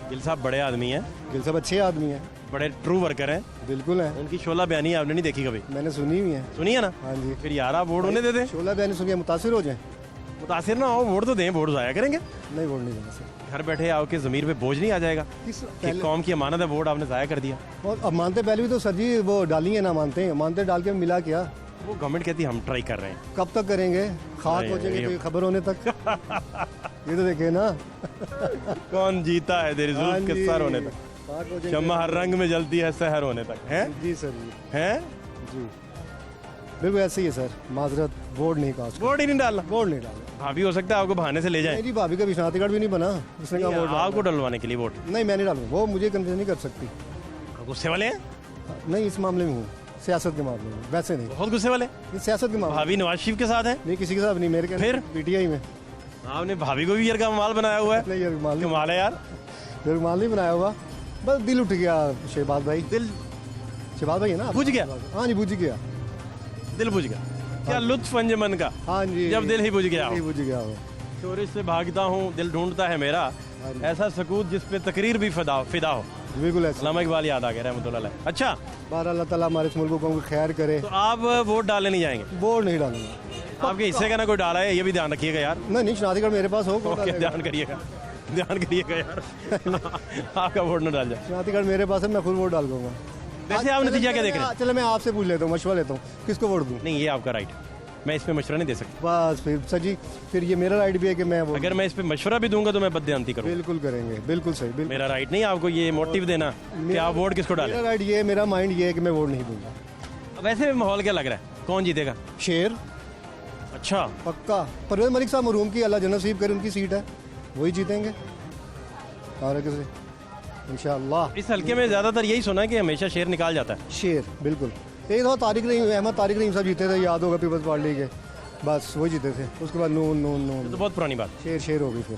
गिल साहब बड़े आदमी हैं। गिल साहब अच्छे आदमी हैं, बड़े ट्रू वर्कर हैं। बिल्कुल है। उनकी शोला बयानी आपने नहीं देखी कभी? मैंने सुनी हुई है। सुनी है ना? हाँ जी। फिर यार आप वोट उन्हें दे दें। शोला बयानी सुन के मुतासिर हो जाए? मुतासिर ना हो, वोट तो दें, वोट जाया करेंगे। नहीं, वोट नहीं देना सर। घर बैठे आपके ज़मीर पे बोझ नहीं आ जाएगा कि कौम की अमानत है, वोट आपने जाया कर दिया। और अब मानते पहले भी तो सर जी वो डाली है ना, मानते हैं, मानते डाल के मिला क्या? वो गवर्नमेंट कहती है हम ट्राई कर रहे हैं। कब तक करेंगे, खाक हो जाएंगे तो खबर होने तक। ये तो देखे ना कौन जीता है तेरी जुल्फ के सर होने तक, शम्मा हर रंग में जलती है सहर होने तक है। जी सर जी, हैं जी बिल्कुल ऐसे ही है सर। माजरत, वोट नहीं कास्ट, वोट ही नहीं डालना। वोट नहीं डालना। भाभी हो सकता है आपको बहाने से ले जाए। मेरी भाभी का विश्वनाथ कार्ड भी नहीं बना, उसने कहा वोट आपको डलवाने के लिए वोट। नहीं, मैं नहीं डालूंगा, वो मुझे कन्फ्यूज नहीं कर सकती। गुस्से वाले हैं? नहीं, इस मामले में हूँ, सियासत के मामले में, वैसे नहीं। बहुत गुस्से वाले? ये सियासत के मामले। भाभी नवाज शरीफ के साथ है? नहीं, किसी के साथ नहीं, मेरे के फिर पीटीआई में। आपने भाभी को भी यार का माल बनाया हुआ है? नहीं, कमाल है यार, माल नहीं बनाया हुआ, बस दिल उठ गया। शहबाज भाई, दिल शहबाज भाई है ना, बुझ गया। हाँ जी, बुझ गया, दिल बुझ गया। क्या लुत्फ अंजमन का। हाँ जी, जब दिल ही बुझ गया हो। बुझ गया हो। चोरी से भागता हूँ, दिल ढूंढता है मेरा, ऐसा सकूत जिस पे तकरीर भी फिदा हो। बिल्कुल ऐसा। अल्लामा इकबाल याद आ गया रहमतुल्लाह। अच्छा, बार अल्लाह ताला हमारे इस मुल्क को खैर करे। तो आप वोट डालने नहीं जाएंगे? वोट नहीं डालूंगा। आपके हिस्से का ना कोई डाला है, ये भी ध्यान रखिएगा यार। नहीं, शनाख्ती मेरे पास हो, ध्यान करिएगा, ध्यान करिएगा यार। आपका वोट न डाल जाए। शनाख्ती मेरे पास है, मैं खुद वोट डाल दूंगा। वैसे आप नतीजा क्या देख रहे हैं? चलो मैं आपसे पूछ लेता हूँ, मशवरा लेता हूँ, किसको वोट दूँ? नहीं, ये आपका राइट, मैं इस पे मशवरा नहीं दे सकता। बस फिर सर जी, फिर ये मेरा राइट भी है कि मैं वो, अगर मैं इस पे मशवरा भी दूंगा तो मैं बददियानती करूँ। बिल्कुल करेंगे, बिल्कुल सही, बिल्कुल। मेरा राइट नहीं आपको ये मोटिव देना कि आप वोट किसको डालें। मेरा राइट ये है, मेरा माइंड ये है कि मैं वोट नहीं दूंगा। वैसे माहौल क्या लग रहा है, कौन जीतेगा? शेर। अच्छा, पक्का। परवेज मलिक साहब मरूम की अल्लाह जन्नत नसीब करे, उनकी सीट है, वही जीतेंगे और किसी इंशाअल्लाह। इस हल्के में ज्यादातर यही सुना है कि हमेशा शेर निकाल जाता है। शेर, बिल्कुल। एक दफा तारिक रहीम, अहमद तारिक रहीम साहब जीते थे, याद होगा, पीपल्स पार्टी के, बस वही जीते थे। उसके बाद नून तो बहुत पुरानी बात। शेर हो गई फिर।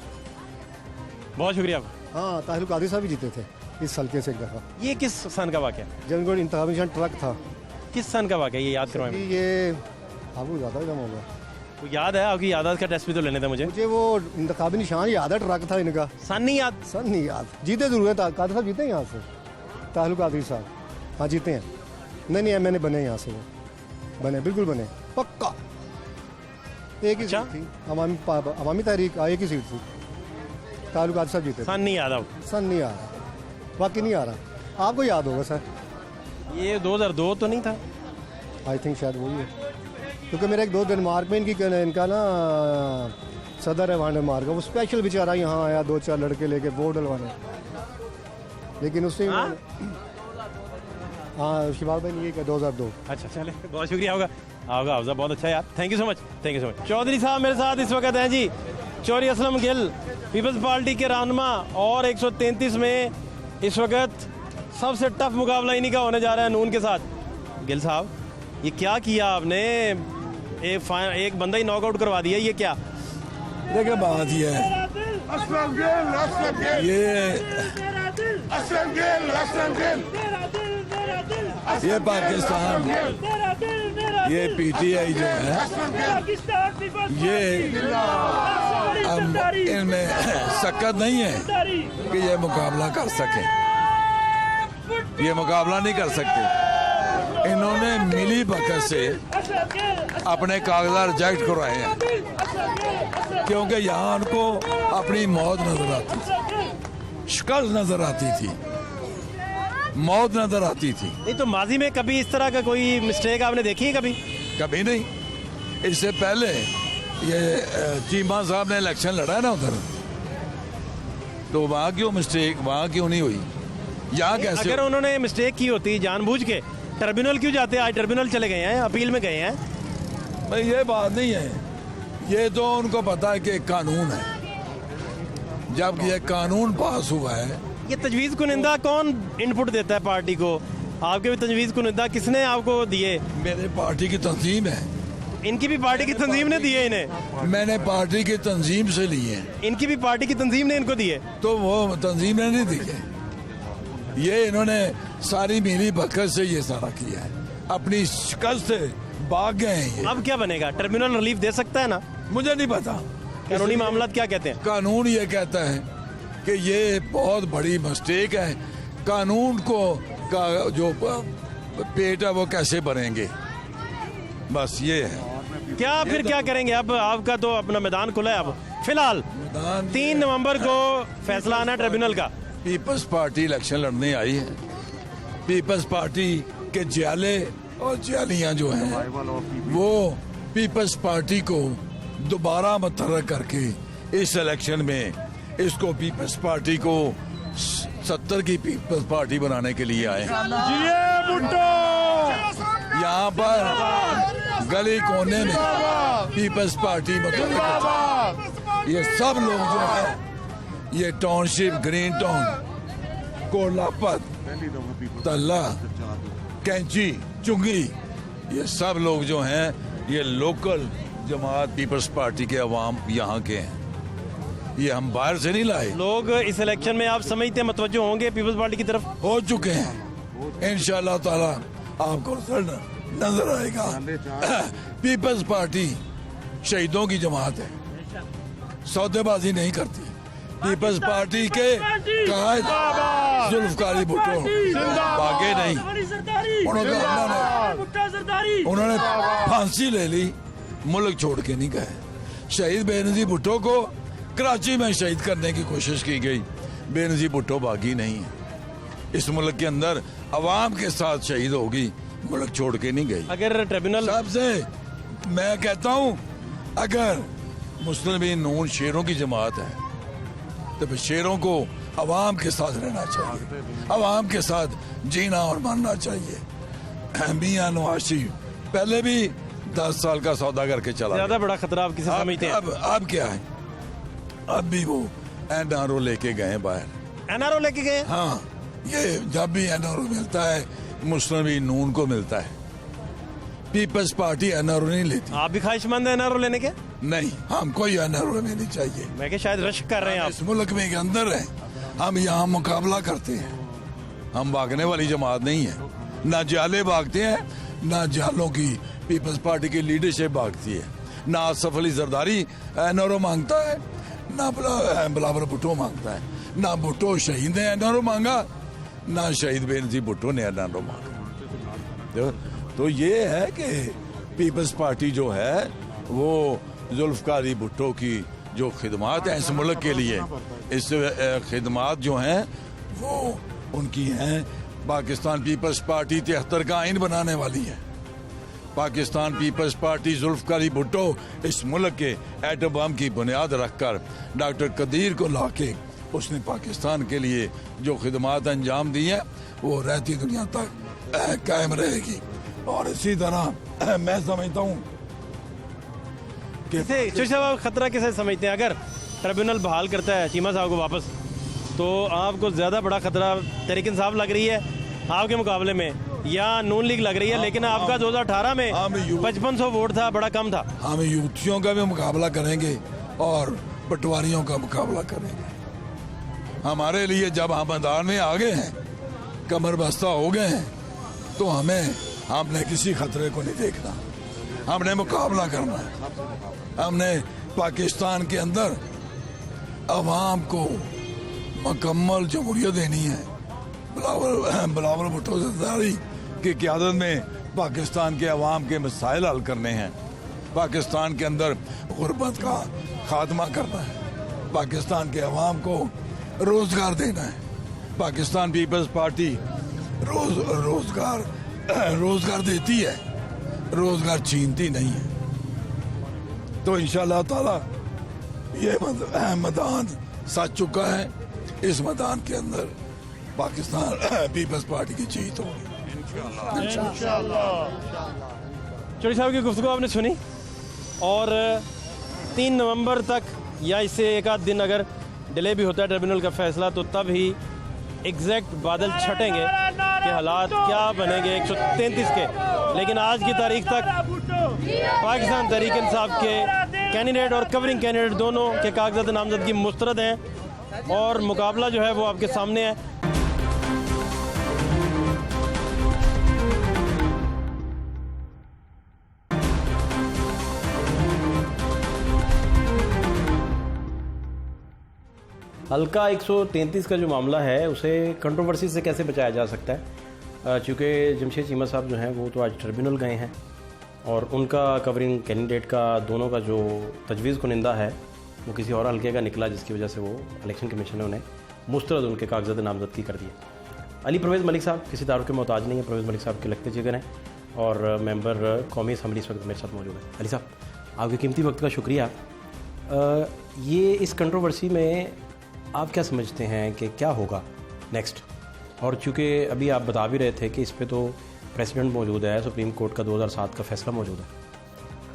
बहुत शुक्रिया आपका। हाँ, ताहिर कादिर साहब भी जीते थे इस हल्के से एक दफा। ये किस सन का वाक़या? जब कोई इंतखाबी निशान ट्रक था। किस सन का वाक़या, ये याद करवाएं। ये आपको ज़्यादा कम होगा, तो याद है? आपकी यादाश्त का टेस्ट भी तो लेने था मुझे। वो इंतखाबी निशान याद है, ट्रक था इनका। सन नहीं याद? सन नहीं याद। जीते जरूर है, कादिर साहब जीते हैं यहाँ से, ताहिर कादिर साहब। हाँ जीते हैं। नहीं, मैंने बने यहाँ से, वो बने, बिल्कुल बने, पक्का। एक ही सीट थी, अवामी तहरीक, एक ही सीट थी, ताहिर कादिर साहब जीते। सन नहीं याद आपको? सन नहीं आ रहा, वाकई नहीं आ रहा। आपको याद होगा सर। ये 2002 तो नहीं था? आई थिंक शायद वही है, क्योंकि मेरा एक दोस्त डेनमार्क में इनका ना सदर है वहाँ डेनमार्क का, वो स्पेशल बेचारा यहाँ आया 2-4 लड़के लेके वोट डलवाने, लेकिन उससे हाँ शिवाल भाई ये 2002। अच्छा चले, बहुत शुक्रिया होगा आपका, अफजा बहुत अच्छा यार, thank you so much, thank you so much. Chaudhry साहब मेरे साथ इस वक्त हैं जी, चौधरी असलम गिल पीपल्स पार्टी के रहनुमा, और 133 में इस वक्त सबसे टफ मुकाबला इन्हीं का होने जा रहा है नून के साथ। गिल साहब ये क्या किया आपने, एक बंदा ही नॉकआउट करवा दिया, ये क्या? देखिए बात ये है, ये पाकिस्तान, ये पीटीआई जो है, ये इनमें सकत नहीं है कि ये मुकाबला कर सके। ये मुकाबला नहीं कर सकते। इन्होंने मिली भगत से अपने कागजात रिजेक्ट करवाए हैं, क्योंकि यहाँ उनको अपनी मौत नजर आती थी, शिकस्त नजर आती थी, मौत नजर आती थी। नहीं तो माजी में कभी इस तरह का कोई मिस्टेक आपने देखी है? कभी नहीं। इससे पहले ये चीमा साहब ने इलेक्शन लड़ा है ना उधर, तो वहाँ क्यों मिस्टेक, वहाँ क्यों नहीं हुई, यहाँ कैसे? अगर उन्होंने मिस्टेक की होती जानबूझ के, ट्रिब्यूनल क्यों जाते? आज ट्रिब्यूनल चले गए हैं, अपील में गए हैं। भाई ये बात नहीं है, ये तो उनको पता है कि कानून है। जब ये कानून पास हुआ है, ये तजवीज़ कुनिंदा कौन इनपुट देता है पार्टी को? आपके भी तजवीज़ कुनिंदा किसने आपको दिए? मेरे पार्टी की तंजीम है। इनकी भी पार्टी की तंजीम ने दिए इन्हें? मैंने पार्टी की तंजीम से लिए। इनकी भी पार्टी की तंजीम ने इनको दिए? तो वो तंजीम ने नहीं दिए, ये इन्होंने सारी मिली भगत से ये सारा किया है, अपनी शिकस्त से भाग गए हैं। अब क्या बनेगा? ट्रिब्यूनल रिलीफ दे सकता है ना? मुझे नहीं पता, कानूनी मामला क्या कहते हैं? कानून ये कहता है कि ये बहुत बड़ी मिस्टेक है, कानून को का जो पेट है वो कैसे भरेंगे, बस ये है। क्या फिर क्या करेंगे? अब आपका तो अपना मैदान खुला है। अब फिलहाल 3 नवंबर को फैसला आना है ट्रिब्यूनल का। पीपल्स पार्टी इलेक्शन लड़ने आई है। पीपल्स पार्टी के जियाले और जियालियां जो हैं वो पीपल्स पार्टी को दोबारा मुतहर्रिक करके इस इलेक्शन में इसको पीपल्स पार्टी को 70 की पीपल्स पार्टी बनाने के लिए आए। यहाँ पर गली कोने में पीपल्स पार्टी मुतहर्रिक, ये सब लोग जो है, ये टाउनशिप, ग्रीन टाउन, कोलापत, तल्ला, कैंची, चुंगी, ये सब लोग जो हैं ये लोकल जमात पीपल्स पार्टी के अवाम यहाँ के हैं। ये हम बाहर से नहीं लाए। लोग इस इलेक्शन में आप समझते हैं मुतवज्जो होंगे पीपल्स पार्टी की तरफ? हो चुके हैं। इंशाअल्लाह ताला आपको रिजल्ट नजर आएगा। पीपल्स पार्टी शहीदों की जमात है, सौदेबाजी नहीं करती। पीपल्स पार्टी के कायद जुल्फकार अली भुट्टो भागे नहीं, उन्होंने फांसी ले ली, मुल्क छोड़ के नहीं गए। शहीद बेनजीर भुट्टो को कराची में शहीद करने की कोशिश की गई, बेनजीर भुट्टो भागी नहीं है। इस मुल्क के अंदर अवाम के साथ शहीद होगी, मुल्क छोड़ के नहीं गई। अगर ट्रिब्यूनल सबसे मैं कहता हूँ, अगर मुस्लिम लीग नून शेरों की जमात है तो फिर शेरों को अवाम के साथ रहना चाहिए, अवाम के साथ जीना और मरना चाहिए। मियां नवाज शरीफ पहले भी 10 साल का सौदा करके चला, ज्यादा बड़ा खतरा आप किसे समझते हैं? अब क्या है, अब भी वो एनआरओ लेके गए बाहर। एनआरओ लेके गए? हाँ, ये जब भी एनआरओ मिलता है मुस्लिम लीग नून को मिलता है, पीपल्स पार्टी एनआरओ नहीं लेती। आप भी ख्वाहिशमंद है एनआरओ लेने के? नहीं, हमको ये एनआरओ लेनी चाहिए। मैं क्या शायद रश कर रहे हैं आप? इस मुल्क में के अंदर है, हम यहाँ मुकाबला करते हैं, हम भागने वाली जमात नहीं है। ना जाले भागते हैं, ना जालों की पीपल्स पार्टी की लीडरशिप भागती है। ना आसफ अली जरदारी एनआरओ मांगता है, ना बिलावल भुट्टो मांगता है। ना भुट्टो शहीद ने एनआरओ मांगा, ना शहीद बेनजीर भुट्टो ने एनआरओ मांगा। तो ये है कि पीपल्स पार्टी जो है वो जुल्फकार अली भुट्टो की जो खिदमात हैं इस मुल्क के लिए, इस खिदमात जो हैं वो उनकी हैं। पाकिस्तान पीपल्स पार्टी 73 का आइन बनाने वाली है। पाकिस्तान पीपल्स पार्टी जुल्फकार अली भुट्टो इस मुल्क के एटम बम की बुनियाद रखकर डॉक्टर कदीर को लाके उसने पाकिस्तान के लिए जो खिदमात अंजाम दी हैं वो रहती दुनिया तक कायम रहेगी। और इसी तरह मैं समझता हूँ कि आप खतरा किसे समझते हैं? अगर ट्रिब्यूनल बहाल करता है चीमा साहब को वापस, तो आपको ज्यादा बड़ा खतरा तहरीक इंसाफ लग रही है आपके मुकाबले में, या नून लीग लग रही है? लेकिन आपका 2018 में 5500 वोट था, बड़ा कम था। हम यूथियों का भी मुकाबला करेंगे, और पटवारियों का मुकाबला करेंगे। हमारे लिए जब हम मैदान में आ गए हैं, कमर बस्ता हो गए हैं, तो हमने किसी खतरे को नहीं देखना, हमने मुकाबला करना है। हमने पाकिस्तान के अंदर अवाम को मुकम्मल जमहूरियत देनी है। बिलावल भुट्टो ज़रदारी की क़यादत में पाकिस्तान के अवाम के मसाइल हल करने हैं, पाकिस्तान के अंदर गुर्बत का खात्मा करना है, पाकिस्तान के अवाम को रोजगार देना है। पाकिस्तान पीपल्स पार्टी रोजगार देती है, रोजगार छीनती नहीं है। तो इंशाअल्लाह ताला ये मैदान सच चुका है। इस मैदान के अंदर पाकिस्तान पीपल्स पार्टी की जीत होगी इंशाअल्लाह। चौधरी साहब की गुफ्तगू आपने सुनी, और 3 नवंबर तक या इससे एक आध दिन अगर डिले भी होता है ट्रिब्यूनल का फैसला, तो तब ही एग्जैक्ट बादल छटेंगे कि हालात क्या बनेंगे 133 के। लेकिन आज की तारीख तक पाकिस्तान तहरीक इंसाफ के कैंडिडेट और कवरिंग कैंडिडेट दोनों के कागजात नामजदगी मुस्तरद हैं और मुकाबला जो है वो आपके सामने है। हल्का 133 का जो मामला है उसे कंट्रोवर्सी से कैसे बचाया जा सकता है, चूँकि जमशेद चीमा साहब जो हैं वो तो आज ट्रिब्यूनल गए हैं और उनका कवरिंग कैंडिडेट का दोनों का जो तजवीज़ कुनिंदा है वो किसी और हल्के का निकला, जिसकी वजह से वो इलेक्शन कमीशन ने उन्हें मुस्तरद उनके कागजात नामजदगी कर दिए। अली परवेज़ मलिक साहब किसी तारुफ के मोहताज नहीं है। परवेज़ मलिक साहब के लगते जिगर हैं और मेंबर कौमी असम्बली इस वक्त मेरे साथ मौजूद है। अली साहब, आपके कीमती वक्त का शुक्रिया। ये इस कंट्रोवर्सी में आप क्या समझते हैं कि क्या होगा नेक्स्ट? और चूँकि अभी आप बता भी रहे थे कि इस पे तो प्रेसिडेंट मौजूद है, सुप्रीम कोर्ट का 2007 का फैसला मौजूद है।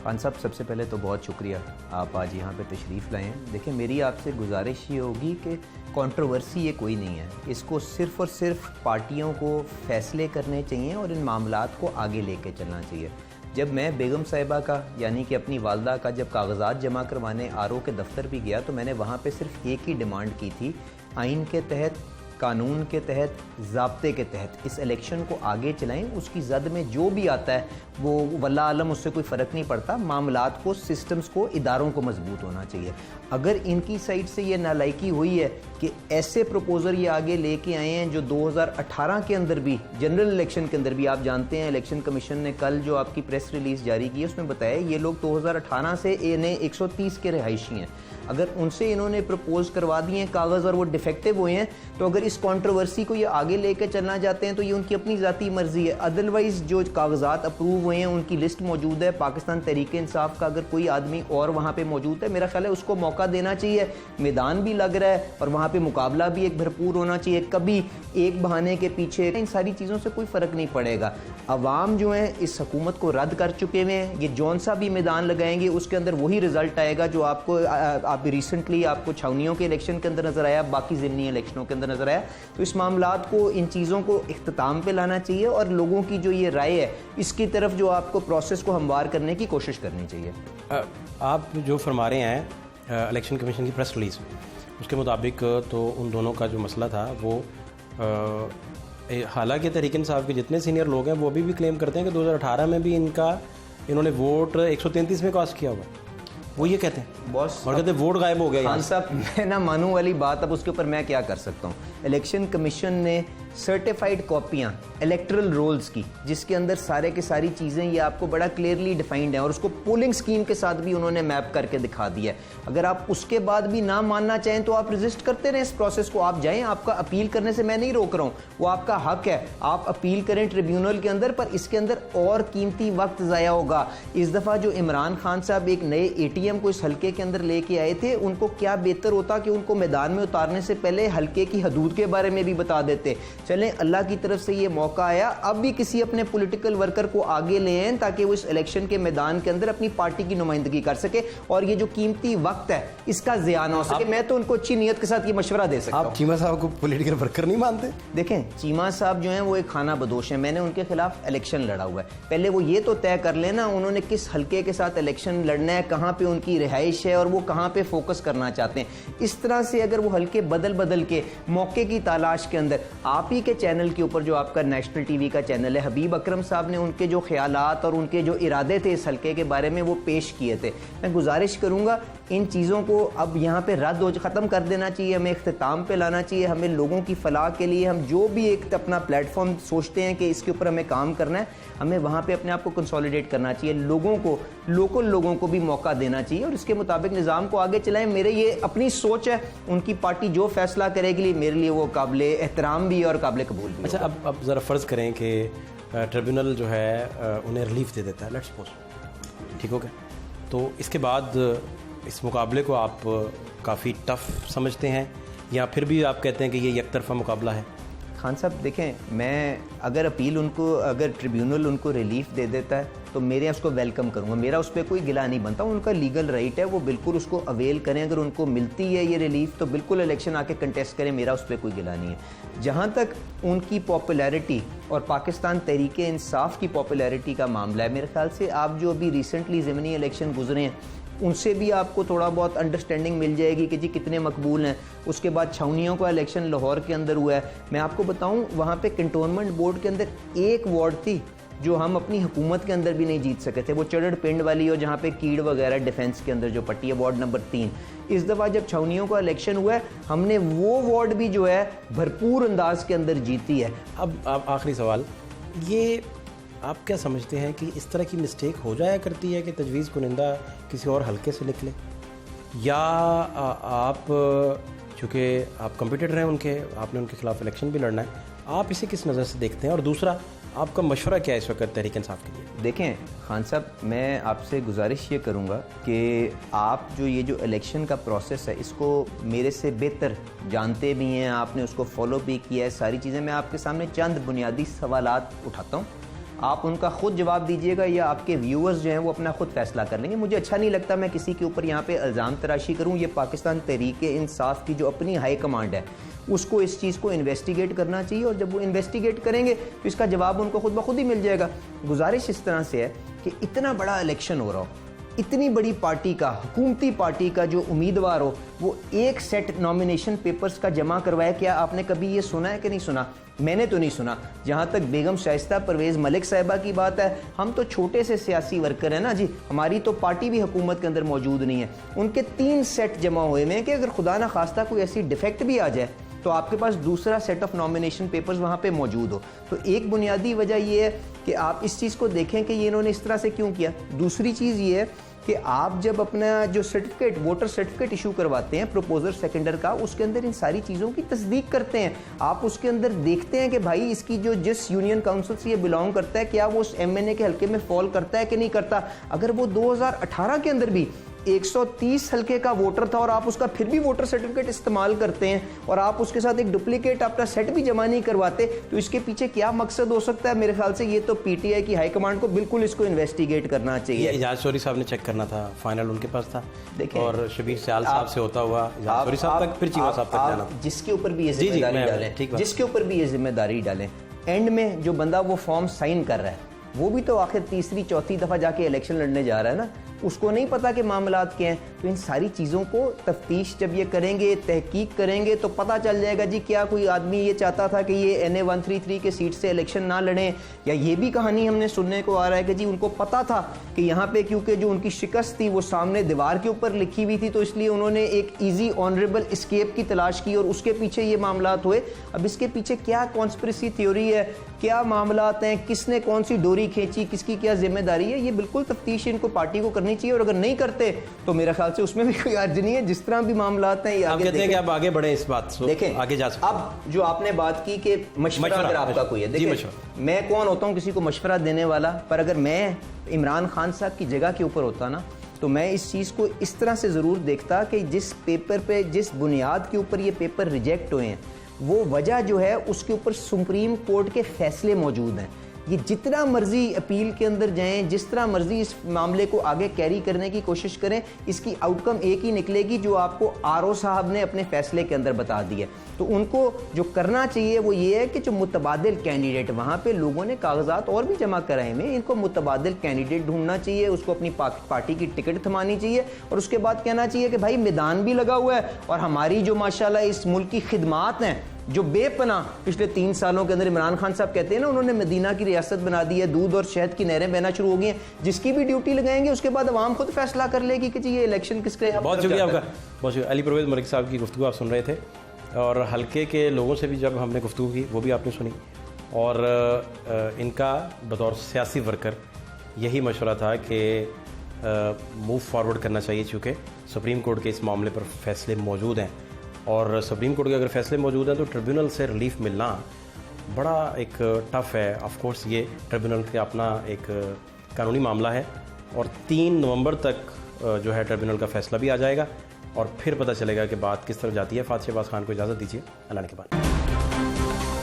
खान साहब, सबसे पहले तो बहुत शुक्रिया आप आज यहाँ पे तशरीफ़ लाए हैं। देखिए, मेरी आपसे गुजारिश ये होगी कि कंट्रोवर्सी ये कोई नहीं है, इसको सिर्फ़ और सिर्फ पार्टियों को फ़ैसले करने चाहिए और इन मामलात को आगे लेके चलना चाहिए। जब मैं बेगम साहिबा का यानी कि अपनी वालदा का जब कागजात जमा करवाने आरओ के दफ्तर भी गया, तो मैंने वहाँ पे सिर्फ एक ही डिमांड की थी, आइन के तहत, कानून के तहत, ज़ाब्ते के तहत इस इलेक्शन को आगे चलाएं। उसकी जद में जो भी आता है वो वल्लाह आलम, उससे कोई फ़र्क नहीं पड़ता। मामलात को, सिस्टम्स को, इदारों को मजबूत होना चाहिए। अगर इनकी साइड से ये नालायकी हुई है कि ऐसे प्रपोज़ल ये आगे लेके आए हैं जो 2018 के अंदर भी, जनरल इलेक्शन के अंदर भी, आप जानते हैं इलेक्शन कमीशन ने कल जो आपकी प्रेस रिलीज़ जारी की है उसमें बताया ये लोग 2018 से इन्हें 130 के रिहायशी हैं। अगर उनसे इन्होंने प्रपोज करवा दिए कागज़ और वो डिफेक्टिव हुए हैं, तो अगर इस कंट्रोवर्सी को ये आगे लेकर चलना चाहते हैं तो ये उनकी अपनी ज़ाती मर्जी है। अदरवाइज़ जो कागजात अप्रूव हुए हैं उनकी लिस्ट मौजूद है, पाकिस्तान तहरीक इंसाफ का अगर कोई आदमी और वहाँ पे मौजूद है, मेरा ख्याल है उसको मौका देना चाहिए। मैदान भी लग रहा है और वहाँ पे मुकाबला भी एक भरपूर होना चाहिए। कभी एक बहाने के पीछे, इन सारी चीज़ों से कोई फ़र्क नहीं पड़ेगा। अवाम जो है इस हुकूमत को रद्द कर चुके हैं। ये जौन सा भी मैदान लगाएंगे उसके अंदर वही रिजल्ट आएगा जो आपको आप रिसेंटली आपको छावनियों के इलेक्शन के अंदर नजर आया, बाकी ज़िमनी इलेक्शनों के अंदर नजर आया। तो इस मामलात को, इन चीज़ों को इख्तिताम पे लाना चाहिए और लोगों की जो ये राय है इसकी तरफ जो आपको प्रोसेस को हमवार करने की कोशिश करनी चाहिए। आप जो फरमा रहे हैं इलेक्शन कमीशन की प्रेस रिलीज़, उसके मुताबिक तो उन दोनों का जो मसला था वो हालांकि तहरीक इंसाफ के जितने सीनियर लोग हैं वो भी क्लेम करते हैं कि 2018 में भी इन्होंने वोट 133 में कास्ट किया हुआ, वो ये कहते हैं बॉस, और कहते हैं वोट गायब हो गया। खान साहब, मैं ना मानूं वाली बात, अब उसके ऊपर मैं क्या कर सकता हूँ। इलेक्शन कमीशन ने सर्टिफाइड कॉपियाँ इलेक्ट्रल रोल्स की, जिसके अंदर सारे के सारी चीज़ें ये आपको बड़ा क्लियरली डिफाइंड है और उसको पोलिंग स्कीम के साथ भी उन्होंने मैप करके दिखा दिया है। अगर आप उसके बाद भी ना मानना चाहें तो आप रजिस्ट करते रहें इस प्रोसेस को, आप जाएं, आपका अपील करने से मैं नहीं रोक रहा हूँ, वो आपका हक है, आप अपील करें ट्रिब्यूनल के अंदर, पर इसके अंदर और कीमती वक्त ज़ाया होगा। इस दफ़ा जो इमरान खान साहब एक नए ATM को इस हल्के के अंदर लेके आए थे, उनको क्या बेहतर होता कि उनको मैदान में उतारने से पहले हल्के की हदूद के बारे में भी बता देते। चलें अल्लाह की तरफ से ये मौका आया, अब भी किसी अपने पॉलिटिकल वर्कर को आगे ले आएं ताकि वो इस इलेक्शन के मैदान के अंदर अपनी पार्टी की नुमाइंदगी कर सके और ये जो कीमती वक्त है इसका ज़िया ना हो सके। मैं तो उनको अच्छी नीयत के साथ ये मशवरा दे सकता हूं। आप चीमा साहब को पॉलिटिकल वर्कर नहीं मानते? देखें, चीमा साहब जो हैं वो एक खाना बदोश हैं, मैंने उनके खिलाफ इलेक्शन लड़ा हुआ है। पहले वो ये तो तय कर लेना उन्होंने किस हल्के के साथ इलेक्शन लड़ना है, कहाँ पे उनकी रिहाइश है और वो कहाँ पे फोकस करना चाहते हैं। इस तरह से अगर वो हल्के बदल बदल के मौके की तलाश के अंदर, आप ही के चैनल के ऊपर जो आपका नेशनल टीवी का चैनल है, हबीब अकरम साहब ने उनके जो ख्यालात और उनके जो इरादे थे इस हल्के के बारे में वो पेश किए थे। मैं गुजारिश करूँगा इन चीज़ों को अब यहाँ पे रद्द हो ख़त्म कर देना चाहिए, हमें इख्तिताम पे लाना चाहिए। हमें लोगों की फलाह के लिए हम जो भी एक अपना प्लेटफॉर्म सोचते हैं कि इसके ऊपर हमें काम करना है, हमें वहाँ पे अपने आप को कंसोलिडेट करना चाहिए, लोगों को, लोकल लोगों को भी मौका देना चाहिए और इसके मुताबिक निज़ाम को आगे चलाएं। मेरे ये अपनी सोच है, उनकी पार्टी जो फैसला करेगी मेरे लिए वो काबिल एहतराम भी है और काबिल कबूल भी। अच्छा, अब ज़रा फ़र्ज़ करें कि ट्रिब्यूनल जो है उन्हें रिलीफ दे देता है, लेट्स सपोज, ठीक हो गया, तो इसके बाद इस मुकाबले को आप काफ़ी टफ समझते हैं या फिर भी आप कहते हैं कि ये एक तरफा मुकाबला है? खान साहब देखें, मैं अगर अपील उनको, अगर ट्रिब्यूनल उनको रिलीफ दे देता है तो मेरे यहाँ उसको वेलकम करूँगा, मेरा उस पर कोई गिला नहीं बनता, उनका लीगल राइट है, वो बिल्कुल उसको अवेल करें। अगर उनको मिलती है ये रिलीफ तो बिल्कुल इलेक्शन आके कंटेस्ट करें, मेरा उस पर कोई गिला नहीं है। जहाँ तक उनकी पॉपुलैरिटी और पाकिस्तान तहरीक इंसाफ की पॉपुलैरिटी का मामला है, मेरे ख्याल से आप जो अभी रिसेंटली ज़मीनी इलेक्शन गुजरे हैं उनसे भी आपको थोड़ा बहुत अंडरस्टैंडिंग मिल जाएगी कि जी कितने मकबूल हैं। उसके बाद छावनियों का इलेक्शन लाहौर के अंदर हुआ है, मैं आपको बताऊं वहाँ पे कंटोनमेंट बोर्ड के अंदर एक वार्ड थी जो हम अपनी हुकूमत के अंदर भी नहीं जीत सके थे, वो चढ़ड़ पिंड वाली और जहाँ पे कीड़ वगैरह डिफेंस के अंदर जो पट्टी है, वार्ड नंबर 3। इस दफ़ा जब छावनियों का इलेक्शन हुआ है हमने वो वार्ड भी जो है भरपूर अंदाज के अंदर जीती है। अब आखिरी सवाल, ये आप क्या समझते हैं कि इस तरह की मिस्टेक हो जाया करती है कि तजवीज़ कुनिंदा किसी और हल्के से निकले, या आप चूँकि आप कंपटीटर हैं उनके, आपने उनके खिलाफ इलेक्शन भी लड़ना है, आप इसे किस नज़र से देखते हैं? और दूसरा, आपका मशवरा क्या है इस वक्त तहरीक इंसाफ के लिए? देखें खान साहब, मैं आपसे गुजारिश ये करूँगा कि आप जो ये जो इलेक्शन का प्रोसेस है इसको मेरे से बेहतर जानते भी हैं, आपने उसको फॉलो भी किया है, सारी चीज़ें। मैं आपके सामने चंद बुनियादी सवालात उठाता हूँ, आप उनका खुद जवाब दीजिएगा या आपके व्यूअर्स जो हैं वो अपना खुद फैसला कर लेंगे। मुझे अच्छा नहीं लगता मैं किसी के ऊपर यहाँ पे इल्ज़ाम तराशी करूँ। ये पाकिस्तान तहरीक इंसाफ की जो अपनी हाई कमांड है उसको इस चीज़ को इन्वेस्टिगेट करना चाहिए और जब वो इन्वेस्टिगेट करेंगे तो इसका जवाब उनको खुद ब खुद ही मिल जाएगा। गुजारिश इस तरह से है कि इतना बड़ा इलेक्शन हो रहा हो, इतनी बड़ी पार्टी का, हुकूमती पार्टी का जो उम्मीदवार हो वो एक सेट नॉमिनेशन पेपर्स का जमा करवाए। क्या आपने कभी ये सुना है कि नहीं सुना? मैंने तो नहीं सुना। जहाँ तक बेगम शाइस्ता परवेज़ मलिक साहिबा की बात है, हम तो छोटे से सियासी वर्कर हैं ना जी, हमारी तो पार्टी भी हुकूमत के अंदर मौजूद नहीं है। उनके 3 सेट जमा हुए में कि अगर खुदा ना खास्ता कोई ऐसी डिफेक्ट भी आ जाए तो आपके पास दूसरा सेट ऑफ नॉमिनेशन पेपर्स वहाँ पे मौजूद हो। तो एक बुनियादी वजह ये है कि आप इस चीज़ को देखें कि ये इन्होंने इस तरह से क्यों किया। दूसरी चीज़ ये है कि आप जब अपना जो सर्टिफिकेट, वोटर सर्टिफिकेट इशू करवाते हैं प्रोपोजर सेकेंडर का, उसके अंदर इन सारी चीज़ों की तस्दीक करते हैं। आप उसके अंदर देखते हैं कि भाई इसकी जो जिस यूनियन काउंसिल से ये बिलोंग करता है क्या वो उस MNA के हल्के में फॉल करता है कि नहीं करता। अगर वो 2018 के अंदर भी 130 हल्के का वोटर था और आप उसका फिर भी वोटर सर्टिफिकेट इस्तेमाल करते हैं और आप उसके साथ एक डुप्लीकेट अपना सेट भी जमा नहीं करवाते, तो इसके पीछे क्या मकसद हो सकता है? मेरे ख्याल से ये तो PTI की हाईकमांड को बिल्कुल इसको इन्वेस्टिगेट करना चाहिए। इजाज चौधरी साहब ने चेक करना था, फाइनल उनके पास था। देखिए, और शबीर सियाल साहब से होता हुआ इजाज चौधरी साहब तक, फिर चीमा साहब तक जाना, जिसके ऊपर भी ये जिम्मेदारी डालें, जिसके ऊपर भी ये जिम्मेदारी डालें, एंड में जो बंदा वो फॉर्म साइन कर रहा है वो भी तो आखिर तीसरी चौथी दफ़ा जाके इलेक्शन लड़ने जा रहा है ना, उसको नहीं पता कि मामलात क्या हैं। तो इन सारी चीज़ों को तफ्तीश जब ये करेंगे, तहकीक करेंगे तो पता चल जाएगा जी क्या कोई आदमी ये चाहता था कि ये NA 133 के सीट से इलेक्शन ना लड़ें, या ये भी कहानी हमने सुनने को आ रहा है कि जी उनको पता था कि यहाँ पे क्योंकि जो उनकी शिकस्त थी वो सामने दीवार के ऊपर लिखी हुई थी तो इसलिए उन्होंने एक ईजी ऑनरेबल एस्केप की तलाश की और उसके पीछे ये मामलात हुए। अब इसके पीछे क्या कॉन्स्पिरेसी थ्योरी है, क्या मामलात हैं, किसने कौन सी डोरी खींची, किसकी क्या जिम्मेदारी है, ये बिल्कुल तफ्तीश इनको पार्टी को करनी चाहिए। और अगर नहीं करते तो मेरा ख्याल से उसमें भी कोई अर्ज नहीं है। जिस तरह भी मामलात हैं, आप कहते हैं कि आप आगे बढ़े इस बात से, देखें आगे जा सकते। अब जो आपने बात की कि मशवरा अगर आपका कोई है, देखिए मैं कौन होता हूँ किसी को मशवरा देने वाला, पर अगर मैं इमरान खान साहब की जगह के ऊपर होता ना तो मैं इस चीज़ को इस तरह से ज़रूर देखता कि जिस पेपर पे, जिस बुनियाद के ऊपर ये पेपर रिजेक्ट हुए हैं वो वजह जो है उसके ऊपर सुप्रीम कोर्ट के फैसले मौजूद हैं। ये जितना मर्जी अपील के अंदर जाएं, जिस तरह मर्जी इस मामले को आगे कैरी करने की कोशिश करें, इसकी आउटकम एक ही निकलेगी जो आपको आरओ साहब ने अपने फैसले के अंदर बता दिया। तो उनको जो करना चाहिए वो ये है कि जो मुतबादिल कैंडिडेट, वहाँ पे लोगों ने कागजात और भी जमा कराए में, इनको मुतबादिल कैंडिडेट ढूंढना चाहिए, उसको अपनी पार्टी की टिकट थमानी चाहिए और उसके बाद कहना चाहिए कि भाई मैदान भी लगा हुआ है और हमारी जो माशाल्लाह इस मुल्क की खिदमात हैं जो बेपनाह पिछले 3 सालों के अंदर, इमरान खान साहब कहते हैं ना उन्होंने मदीना की रियासत बना दी है, दूध और शहद की नहरें बहना शुरू हो गई हैं, जिसकी भी ड्यूटी लगाएंगे उसके बाद अवाम खुद फैसला कर लेगी कि जी ये इलेक्शन किसके। बहुत शुक्रिया आपका, बहुत शुक्रिया। अली परवेज़ मलिक साहब की गुफ्तगू आप सुन रहे थे और हल्के के लोगों से भी जब हमने गुफ्तगू की वो भी आपने सुनी और इनका बतौर सियासी वर्कर यही मशवरा था कि मूव फॉरवर्ड करना चाहिए चूँकि सुप्रीम कोर्ट के इस मामले पर फैसले मौजूद हैं और सुप्रीम कोर्ट के अगर फैसले मौजूद हैं तो ट्रिब्यूनल से रिलीफ मिलना बड़ा एक टफ़ है। ऑफ कोर्स ये ट्रिब्यूनल का अपना एक कानूनी मामला है और 3 नवंबर तक जो है ट्रिब्यूनल का फैसला भी आ जाएगा और फिर पता चलेगा कि बात किस तरफ जाती है। फात शहबाज खान को इजाज़त दीजिए, अल्लाह के बाद।